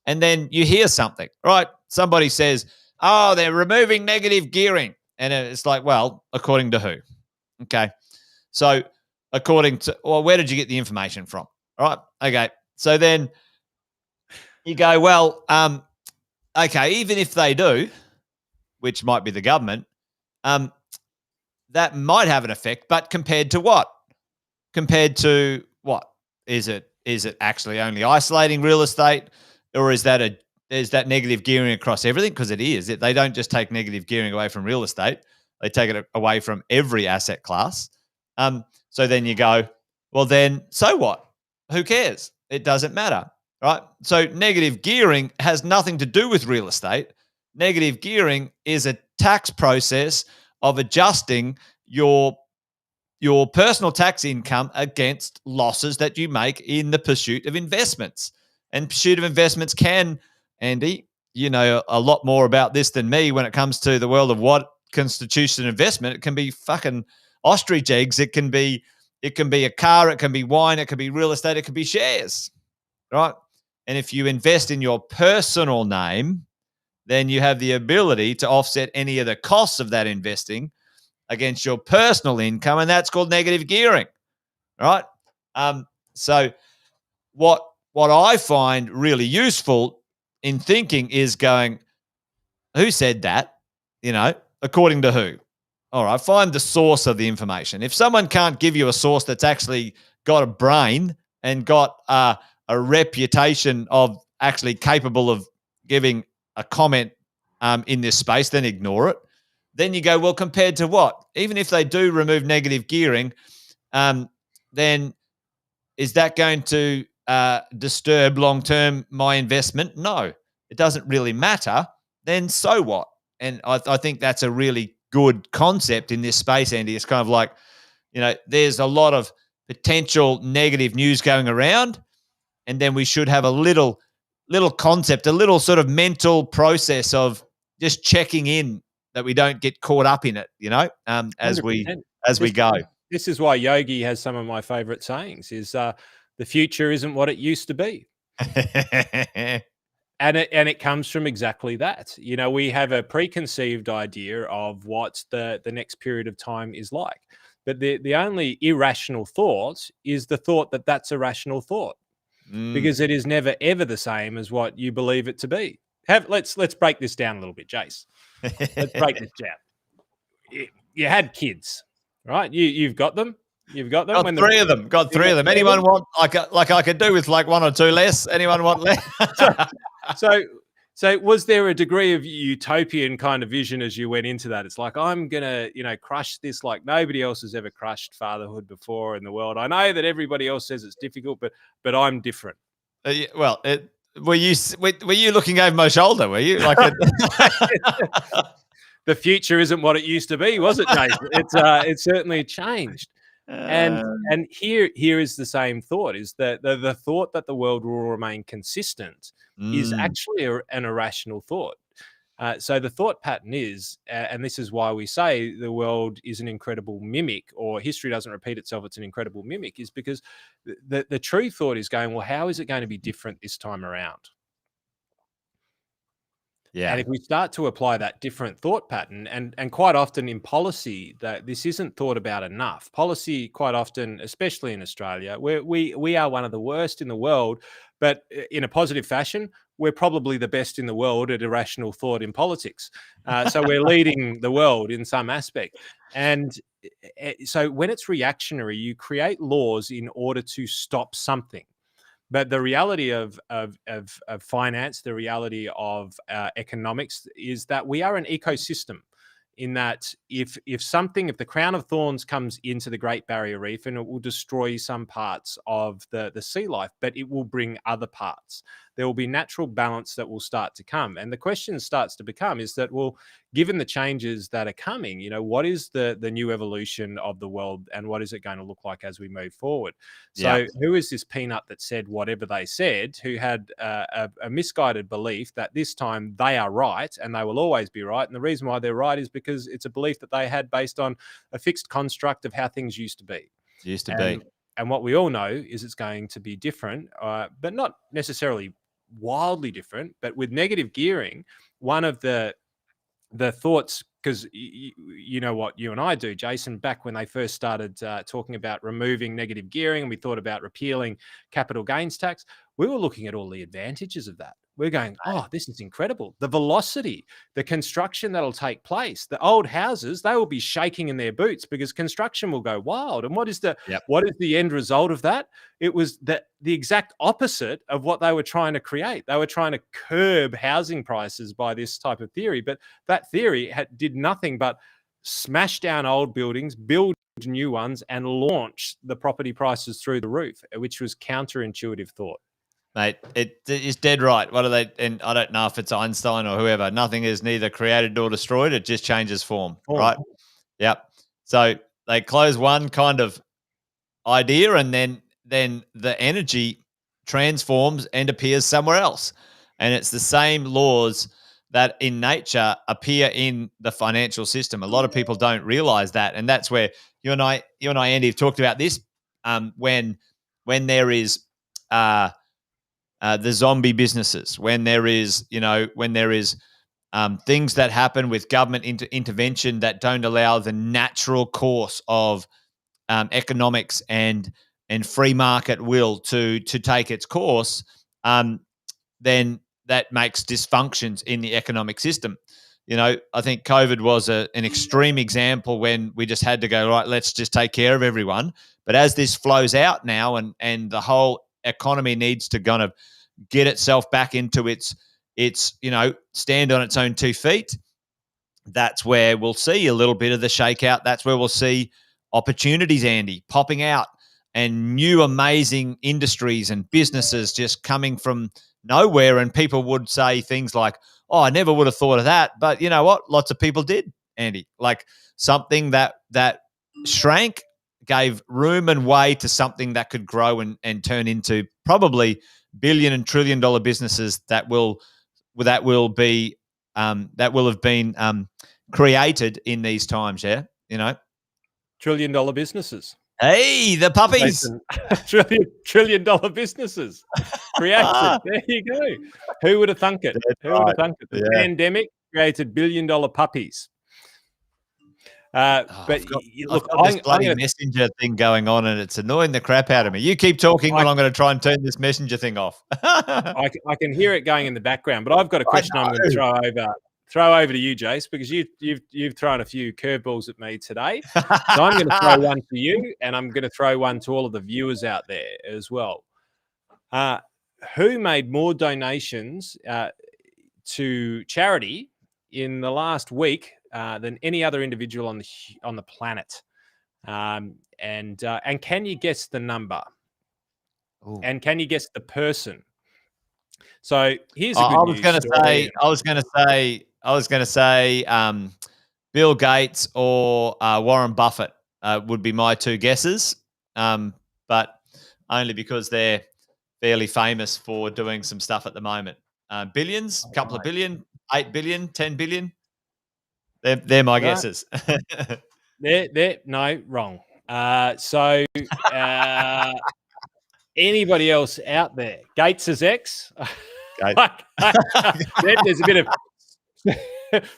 And then you hear something, right? Somebody says, oh, they're removing negative gearing. And it's like, well, according to who? Okay. So according to, well, where did you get the information from? All right. Okay. So then you go, well, okay, even if they do, which might be the government, that might have an effect, but compared to what? Compared to what? Is it actually only isolating real estate, or is that negative gearing across everything? Because it is. They don't just take negative gearing away from real estate; they take it away from every asset class. So then you go, well, then so what? Who cares? It doesn't matter, right? So negative gearing has nothing to do with real estate. Negative gearing is a tax process of adjusting your personal tax income against losses that you make in the pursuit of investments. And pursuit of investments can, Andy, you know a lot more about this than me when it comes to the world of what constitutes an investment. It can be fucking ostrich eggs. It can be a car. It can be wine. It can be real estate. It can be shares, right? And if you invest in your personal name, then you have the ability to offset any of the costs of that investing against your personal income, and that's called negative gearing, right? So what I find really useful in thinking is going, who said that? According to who? All right, find the source of the information. If someone can't give you a source that's actually got a brain and got a reputation of actually capable of giving a comment in this space, then ignore it. Then you go, well, compared to what? Even if they do remove negative gearing, then is that going to disturb long-term my investment? No, it doesn't really matter. Then so what? And I think that's a really good concept in this space, Andy. It's kind of like, there's a lot of potential negative news going around, and then we should have a little concept, a little sort of mental process of just checking in that we don't get caught up in it, as we 100%. go. This is why Yogi has some of my favorite sayings is the future isn't what it used to be. And it comes from exactly that. We have a preconceived idea of what the next period of time is like. But the only irrational thought is the thought that that's a rational thought, because it is never, ever the same as what you believe it to be. Let's break this down a little bit, Jace. Let's break this down. You had kids, right? You've got them. You've got them. Got three of them. Got three of them. Anyone want like I could do with like one or two less? Anyone want less? So was there a degree of utopian kind of vision as you went into that? It's like, I'm gonna, crush this like nobody else has ever crushed fatherhood before in the world. I know that everybody else says it's difficult, but I'm different. Were you looking over my shoulder? Were you like? The future isn't what it used to be, was it, Jason? It's certainly changed. And here is the same thought: is that the thought that the world will remain consistent is actually an irrational thought. So the thought pattern is, and this is why we say the world is an incredible mimic, or history doesn't repeat itself, it's an incredible mimic, is because the true thought is going, well, how is it going to be different this time around? Yeah. And if we start to apply that different thought pattern, and quite often in policy, that this isn't thought about enough. Policy quite often, especially in Australia, where we are one of the worst in the world, but in a positive fashion, we're probably the best in the world at irrational thought in politics. So we're leading the world in some aspect. And so when it's reactionary, you create laws in order to stop something. But the reality of finance, the reality of economics is that we are an ecosystem, in that if the crown of thorns comes into the Great Barrier Reef, and it will destroy some parts of the sea life, but it will bring other parts. There will be natural balance that will start to come. And the question starts to become is that, well, given the changes that are coming, what is the new evolution of the world, and what is it going to look like as we move forward? So who is this peanut that said whatever they said, who had a misguided belief that this time they are right and they will always be right? And the reason why they're right is because it's a belief that they had based on a fixed construct of how things used to be. And what we all know is it's going to be different, but not necessarily wildly different. But with negative gearing, one of the thoughts, because you know what you and I do, Jason, back when they first started talking about removing negative gearing, and we thought about repealing capital gains tax, we were looking at all the advantages of that. We're going, oh, this is incredible. The velocity, the construction that'll take place, the old houses, they will be shaking in their boots because construction will go wild. And what is the end result of that? It was the exact opposite of what they were trying to create. They were trying to curb housing prices by this type of theory. But that theory did nothing but smash down old buildings, build new ones, and launch the property prices through the roof, which was counterintuitive thought. Mate, it is dead right. What are they? And I don't know if it's Einstein or whoever. Nothing is neither created nor destroyed. It just changes form, right? Yep. So they close one kind of idea, and then the energy transforms and appears somewhere else. And it's the same laws that in nature appear in the financial system. A lot of people don't realize that, and that's where you and I, Andy, have talked about this. When there is the zombie businesses, when there is things that happen with government intervention that don't allow the natural course of economics and free market will to take its course, then that makes dysfunctions in the economic system. I think COVID was an extreme example when we just had to go, right, let's just take care of everyone. But as this flows out now, and the whole economy needs to kind of get itself back into its stand on its own 2 feet, that's where we'll see a little bit of the shakeout. That's where we'll see opportunities, Andy, popping out, and new amazing industries and businesses just coming from nowhere. And people would say things like, oh, I never would have thought of that. But you know what? Lots of people did, Andy. Like something that shrank gave room and way to something that could grow and turn into probably billion and trillion dollar businesses that will have been created in these times. Yeah, Trillion-dollar businesses. Hey, the puppies. Trillion-dollar businesses created. There you go. Who would have thunk it? Who would have thunk it? The pandemic created billion-dollar puppies. But I've look, got this bloody messenger thing going on, and it's annoying the crap out of me. You keep talking, while I'm going to try and turn this messenger thing off. I can hear it going in the background, but I've got a question I'm going to throw over to you, Jace, because you've thrown a few curveballs at me today. So I'm going to throw one to you, and I'm going to throw one to all of the viewers out there as well. Who made more donations to charity in the last week than any other individual on the planet? And can you guess the number? Ooh. And can you guess the person? So here's a good news story. I was going to say Bill Gates or Warren Buffett would be my two guesses, but only because they're fairly famous for doing some stuff at the moment. Billions, couple of billion, 8 billion, 10 billion. They're my guesses. No, wrong. So anybody else out there? Gates's ex? There's a bit of.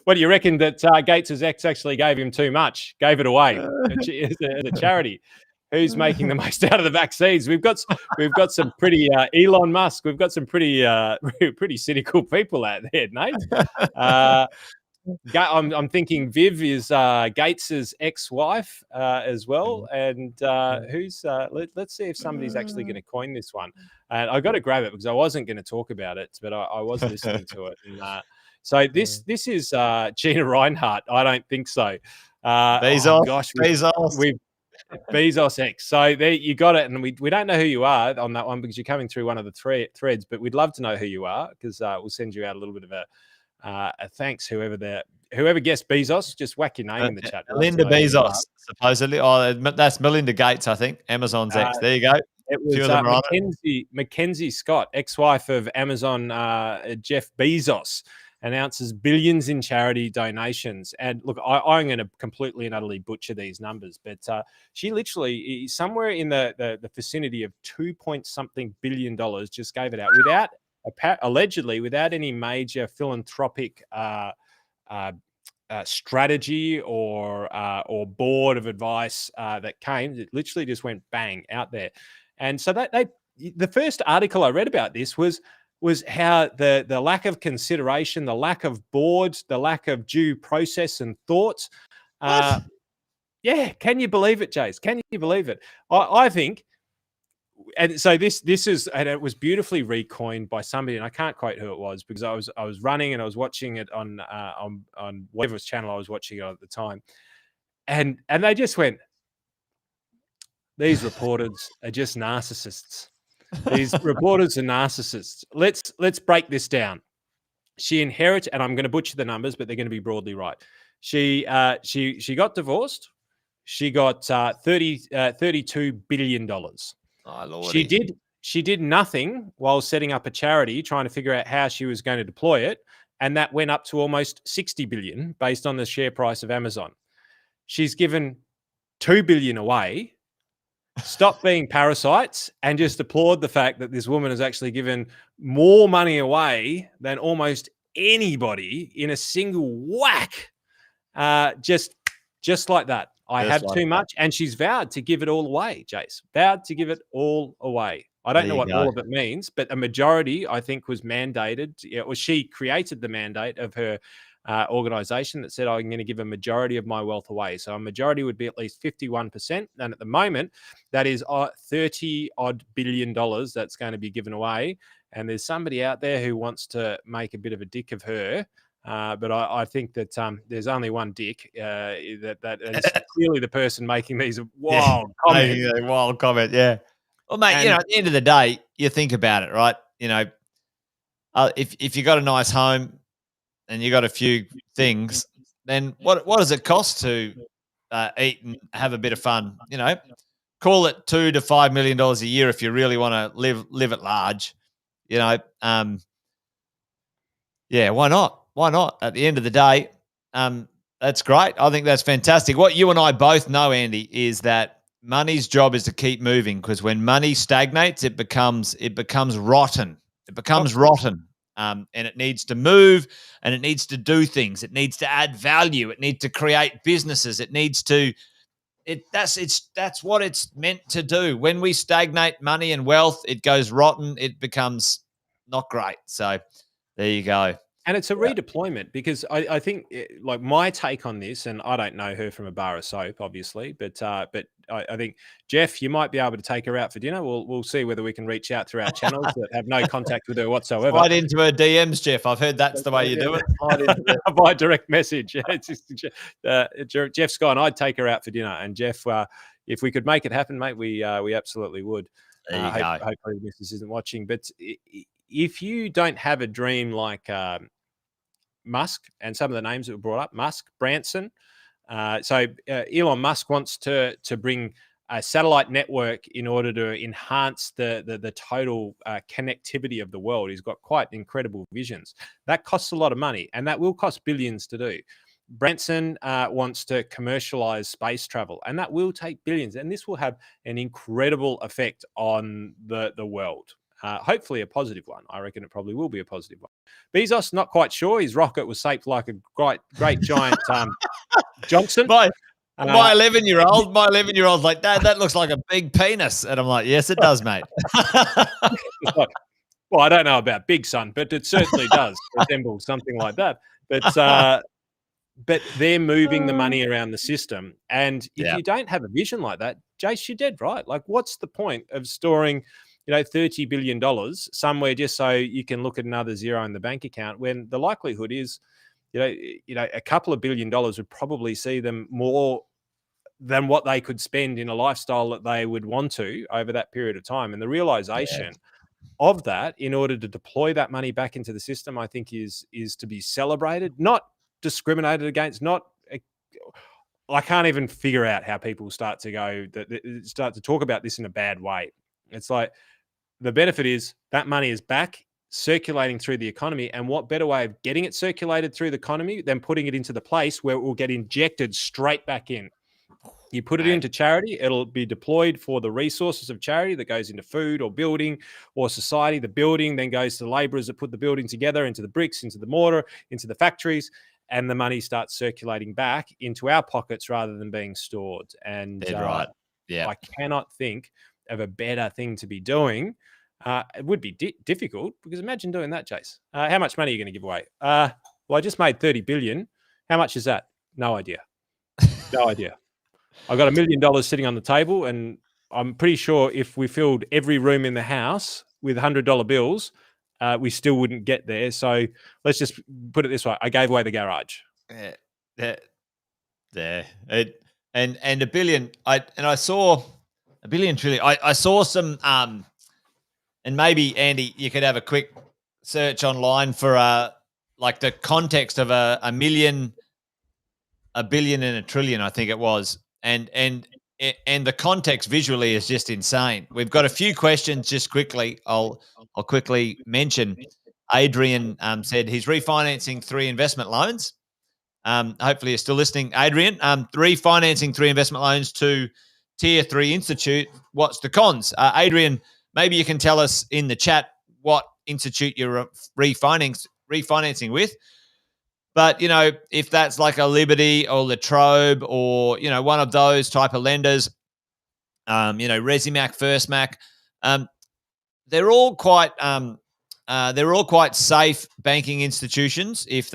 What do you reckon that Gates's ex actually gave him too much? Gave it away as a charity. Who's making the most out of the vaccines? We've got some pretty Elon Musk. We've got some pretty cynical people out there, Nate. I'm thinking Viv is Gates's ex-wife as well, and who's? Let's see if somebody's actually going to coin this one. And I got to grab it because I wasn't going to talk about it, but I was listening to it. And, so this is Gina Reinhardt. I don't think so. Bezos. Bezos X. So there you got it, and we don't know who you are on that one because you're coming through one of the threads, but we'd love to know who you are because we'll send you out a little bit of a thanks. Whoever guessed Bezos, just whack your name in the chat. Melinda Bezos, supposedly. Oh, that's Melinda Gates, I think. Amazon's ex. There you go. It was Mackenzie Scott, ex-wife of Amazon Jeff Bezos, announces billions in charity donations. And look, I'm going to completely and utterly butcher these numbers, but she literally somewhere in the vicinity of $2 billion just gave it out allegedly without any major philanthropic strategy or board of advice that came. It literally just went bang out there. And so the first article I read about this was how the lack of consideration, the lack of boards, the lack of due process and thoughts. Yeah, can you believe it, Jace? Can you believe it? I think, and so this is, and it was beautifully recoined by somebody, and I can't quote who it was because I was running and I was watching it on whatever channel I was watching it on at the time, and they just went, these reporters are just narcissists. These reporters are narcissists. Let's break this down. She inherited, and I'm going to butcher the numbers, but they're going to be broadly right. She got divorced. She got $32 billion. Oh, Lordy. She did nothing while setting up a charity, trying to figure out how she was going to deploy it, and that went up to almost $60 billion based on the share price of Amazon. She's given $2 billion away. Stop being parasites and just applaud the fact that this woman has actually given more money away than almost anybody in a single whack. Just like that. I have too much, and she's vowed to give it all away, Jace. Vowed to give it all away. I don't know what all of it means, but a majority, I think, was mandated. Or she created the mandate of her organization that said, I'm going to give a majority of my wealth away. So a majority would be at least 51%. And at the moment, that is $30 odd billion that's going to be given away. And there's somebody out there who wants to make a bit of a dick of her. But I think that there's only one dick that is clearly the person making these wild comments. Wild comment, yeah. Well, mate, at the end of the day, you think about it, right? If you got a nice home and you got a few things, then what does it cost to eat and have a bit of fun. Call it $2 to $5 million a year if you really want to live at large. Yeah, why not? Why not? At the end of the day, that's great. I think that's fantastic. What you and I both know, Andy, is that money's job is to keep moving, because when money stagnates, it becomes rotten. It becomes rotten, and it needs to move, and it needs to do things. It needs to add value. It needs to create businesses. It needs to. That's what it's meant to do. When we stagnate money and wealth, it goes rotten. It becomes not great. So there you go. And it's a redeployment, because I think, like, my take on this, and I don't know her from a bar of soap, obviously, but I think, Jeff, you might be able to take her out for dinner. We'll see whether we can reach out through our channels that have no contact with her whatsoever. Slide into her DMs, Jeff. I've heard that's the way you do it. By direct message. It's just, Jeff's gone, I'd take her out for dinner. And Jeff, if we could make it happen, mate, we absolutely would. There you go. Hopefully this isn't watching. But if you don't have a dream like Musk and some of the names that were brought up, Musk, Branson. So Elon Musk wants to bring a satellite network in order to enhance the total connectivity of the world. He's got quite incredible visions. That costs a lot of money, and that will cost billions to do. Branson wants to commercialize space travel, and that will take billions. And this will have an incredible effect on the world. Hopefully a positive one. I reckon it probably will be a positive one. Bezos, not quite sure. His rocket was shaped like a great giant Johnson. My 11-year-old's like, Dad, that looks like a big penis. And I'm like, yes, it does, mate. Well, I don't know about big, son, but it certainly does resemble something like that. But they're moving the money around the system. And if you don't have a vision like that, Jace, you're dead right. Like, what's the point of storing $30 billion somewhere just so you can look at another zero in the bank account, when the likelihood is, a couple of $1 billion would probably see them more than what they could spend in a lifestyle that they would want to over that period of time. And the realization of that, in order to deploy that money back into the system, I think is to be celebrated, not discriminated against. I can't even figure out how people start to talk about this in a bad way. It's like, the benefit is that money is back circulating through the economy. And what better way of getting it circulated through the economy than putting it into the place where it will get injected straight back in? You put it into charity, it'll be deployed for the resources of charity that goes into food or building or society. The building then goes to the laborers that put the building together, into the bricks, into the mortar, into the factories, and the money starts circulating back into our pockets rather than being stored. And right. Yeah. I cannot think of a better thing to be doing. It would be difficult, because imagine doing that, Jace. How much money are you going to give away? Well, I just made 30 billion. How much is that? No idea. No idea. I've got $1 million sitting on the table, and I'm pretty sure if we filled every room in the house with $100 bills, we still wouldn't get there. So let's just put it this way: I gave away the garage. And $1 billion. I saw $1 billion trillion. I saw some. And maybe, Andy, you could have a quick search online for like the context of a million, $1 billion, and $1 trillion, I think it was. And the context visually is just insane. We've got a few questions just quickly. I'll quickly mention. Adrian said he's refinancing 3 investment loans. Hopefully you're still listening, Adrian. Refinancing 3 investment loans to Tier 3 institute. What's the cons? Adrian, maybe you can tell us in the chat what institute you're refinancing with. But, if that's like a Liberty or Latrobe or, one of those type of lenders, Resimac, Firstmac, they're all quite safe banking institutions if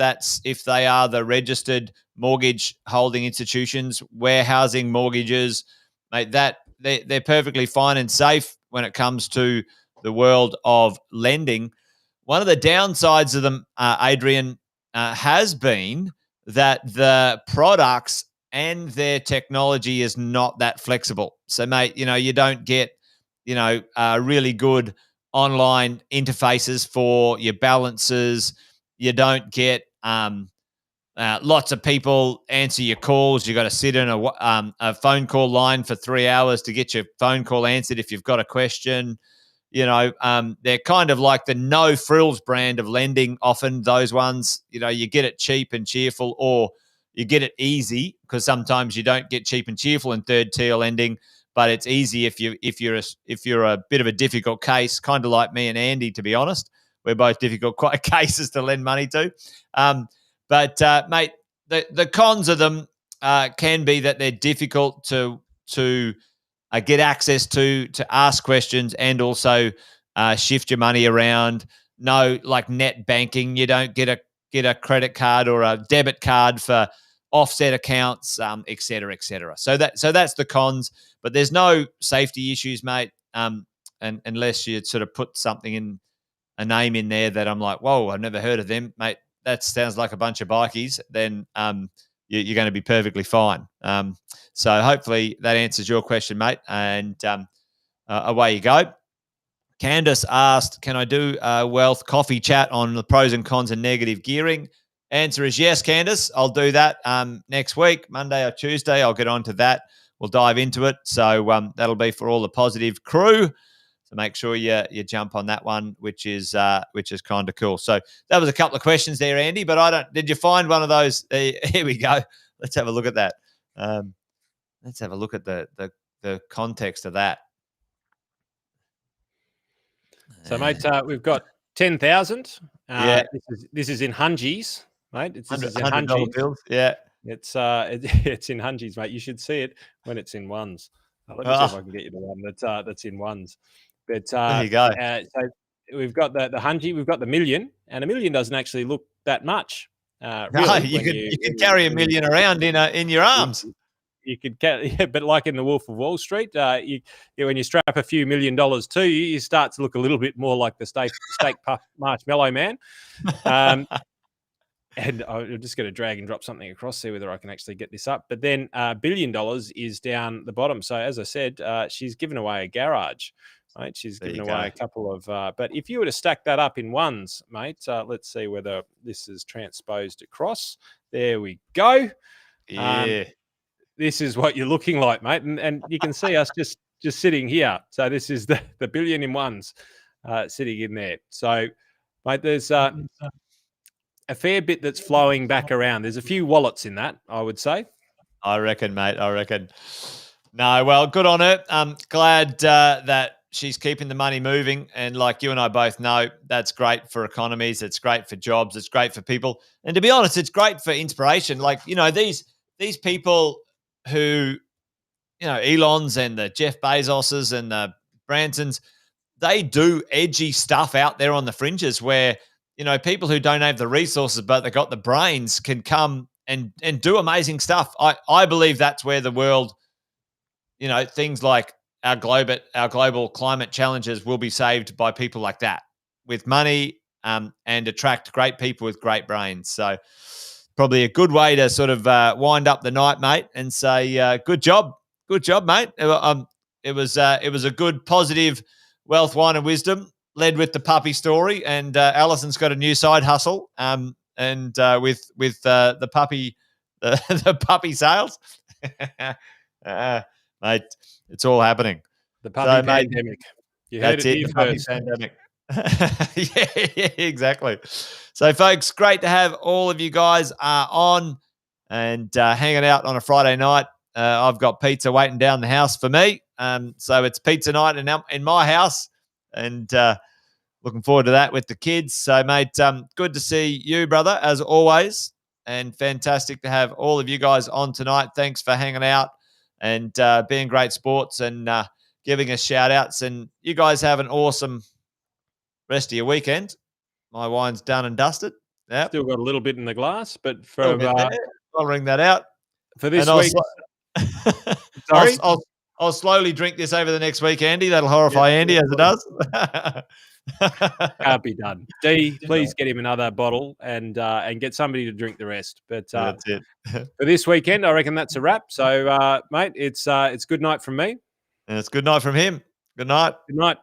they are the registered mortgage holding institutions, warehousing mortgages, mate, that they're perfectly fine and safe when it comes to the world of lending. One of the downsides of them, Adrian, has been that the products and their technology is not that flexible. So, mate, you don't get, really good online interfaces for your balances. You don't get lots of people answer your calls. You got to sit in a phone call line for 3 hours to get your phone call answered if you've got a question. They're kind of like the no frills brand of lending. Often those ones, you get it cheap and cheerful, or you get it easy, because sometimes you don't get cheap and cheerful in third tier lending, but it's easy if you're a bit of a difficult case, kind of like me and Andy. To be honest, we're both difficult quite cases to lend money to. But mate, the cons of them can be that they're difficult to get access to ask questions, and also shift your money around. No, like net banking, you don't get a credit card or a debit card for offset accounts, et cetera, et cetera. So that's the cons, but there's no safety issues, mate. And unless you sort of put something in a name in there that I'm like, whoa, I've never heard of them, mate. That sounds like a bunch of bikies. Then you're going to be perfectly fine. So hopefully that answers your question, mate. And away you go. Candace asked, can I do a wealth coffee chat on the pros and cons of negative gearing? Answer is yes, Candace. I'll do that next week, Monday or Tuesday. I'll get on to that. We'll dive into it. So that'll be for all the positive crew. So make sure you jump on that one, which is kind of cool. So that was a couple of questions there, Andy. But did you find one of those? Here we go. Let's have a look at that. Let's have a look at the context of that. So, mate, we've got 10,000. Yeah, this is in hungies, mate. This is in $100 bills. Yeah, it's in hungies, mate. You should see it when it's in ones. Let me see if I can get you the one that's in ones. But there you go. So we've got the hungie, we've got the million, and a million doesn't actually look that much. No, you could carry a million around in your arms. You could carry, but like in the Wolf of Wall Street, when you strap a few $1 million to you, you start to look a little bit more like the steak puff marshmallow man. And I'm just going to drag and drop something across, see whether I can actually get this up. But then $1 billion is down the bottom. So as I said, she's given away a garage, right? She's given away a couple of. But if you were to stack that up in ones, mate, let's see whether this is transposed across. There we go. Yeah. This is what you're looking like, mate, and you can see us just sitting here. So this is the billion in ones sitting in there. So, mate, there's a fair bit that's flowing back around. There's a few wallets in that, I would say. I reckon, mate. I reckon. No, well, good on her. I'm glad that she's keeping the money moving. And like you and I both know, that's great for economies. It's great for jobs. It's great for people. And to be honest, it's great for inspiration. Like, these people who, Elons and the Jeff Bezoses and the Bransons, they do edgy stuff out there on the fringes where, people who don't have the resources but they got the brains can come and do amazing stuff. I believe that's where the world, things like our global climate challenges will be saved by people like that with money and attract great people with great brains. So probably a good way to sort of wind up the night, mate, and say good job, mate. It was a good, positive wealth, wine, and wisdom led with the puppy story, and Alison's got a new side hustle, and with the puppy, the puppy sales, mate, it's all happening. The puppy pandemic. You heard it here first. Pandemic. yeah, exactly. So, folks, great to have all of you guys on and hanging out on a Friday night. I've got pizza waiting down the house for me. So it's pizza night in my house, and looking forward to that with the kids. So, mate, good to see you, brother, as always, and fantastic to have all of you guys on tonight. Thanks for hanging out and being great sports and giving us shout-outs. And you guys have an awesome rest of your weekend. My wine's done and dusted. Yep. Still got a little bit in the glass, but I'll ring that out for this week. Sorry, I'll slowly drink this over the next week, Andy. That'll horrify Andy as it does. Can't be done. D, please get him another bottle and get somebody to drink the rest. But that's it. For this weekend, I reckon that's a wrap. So, mate, it's good night from me. And it's good night from him. Good night. Good night.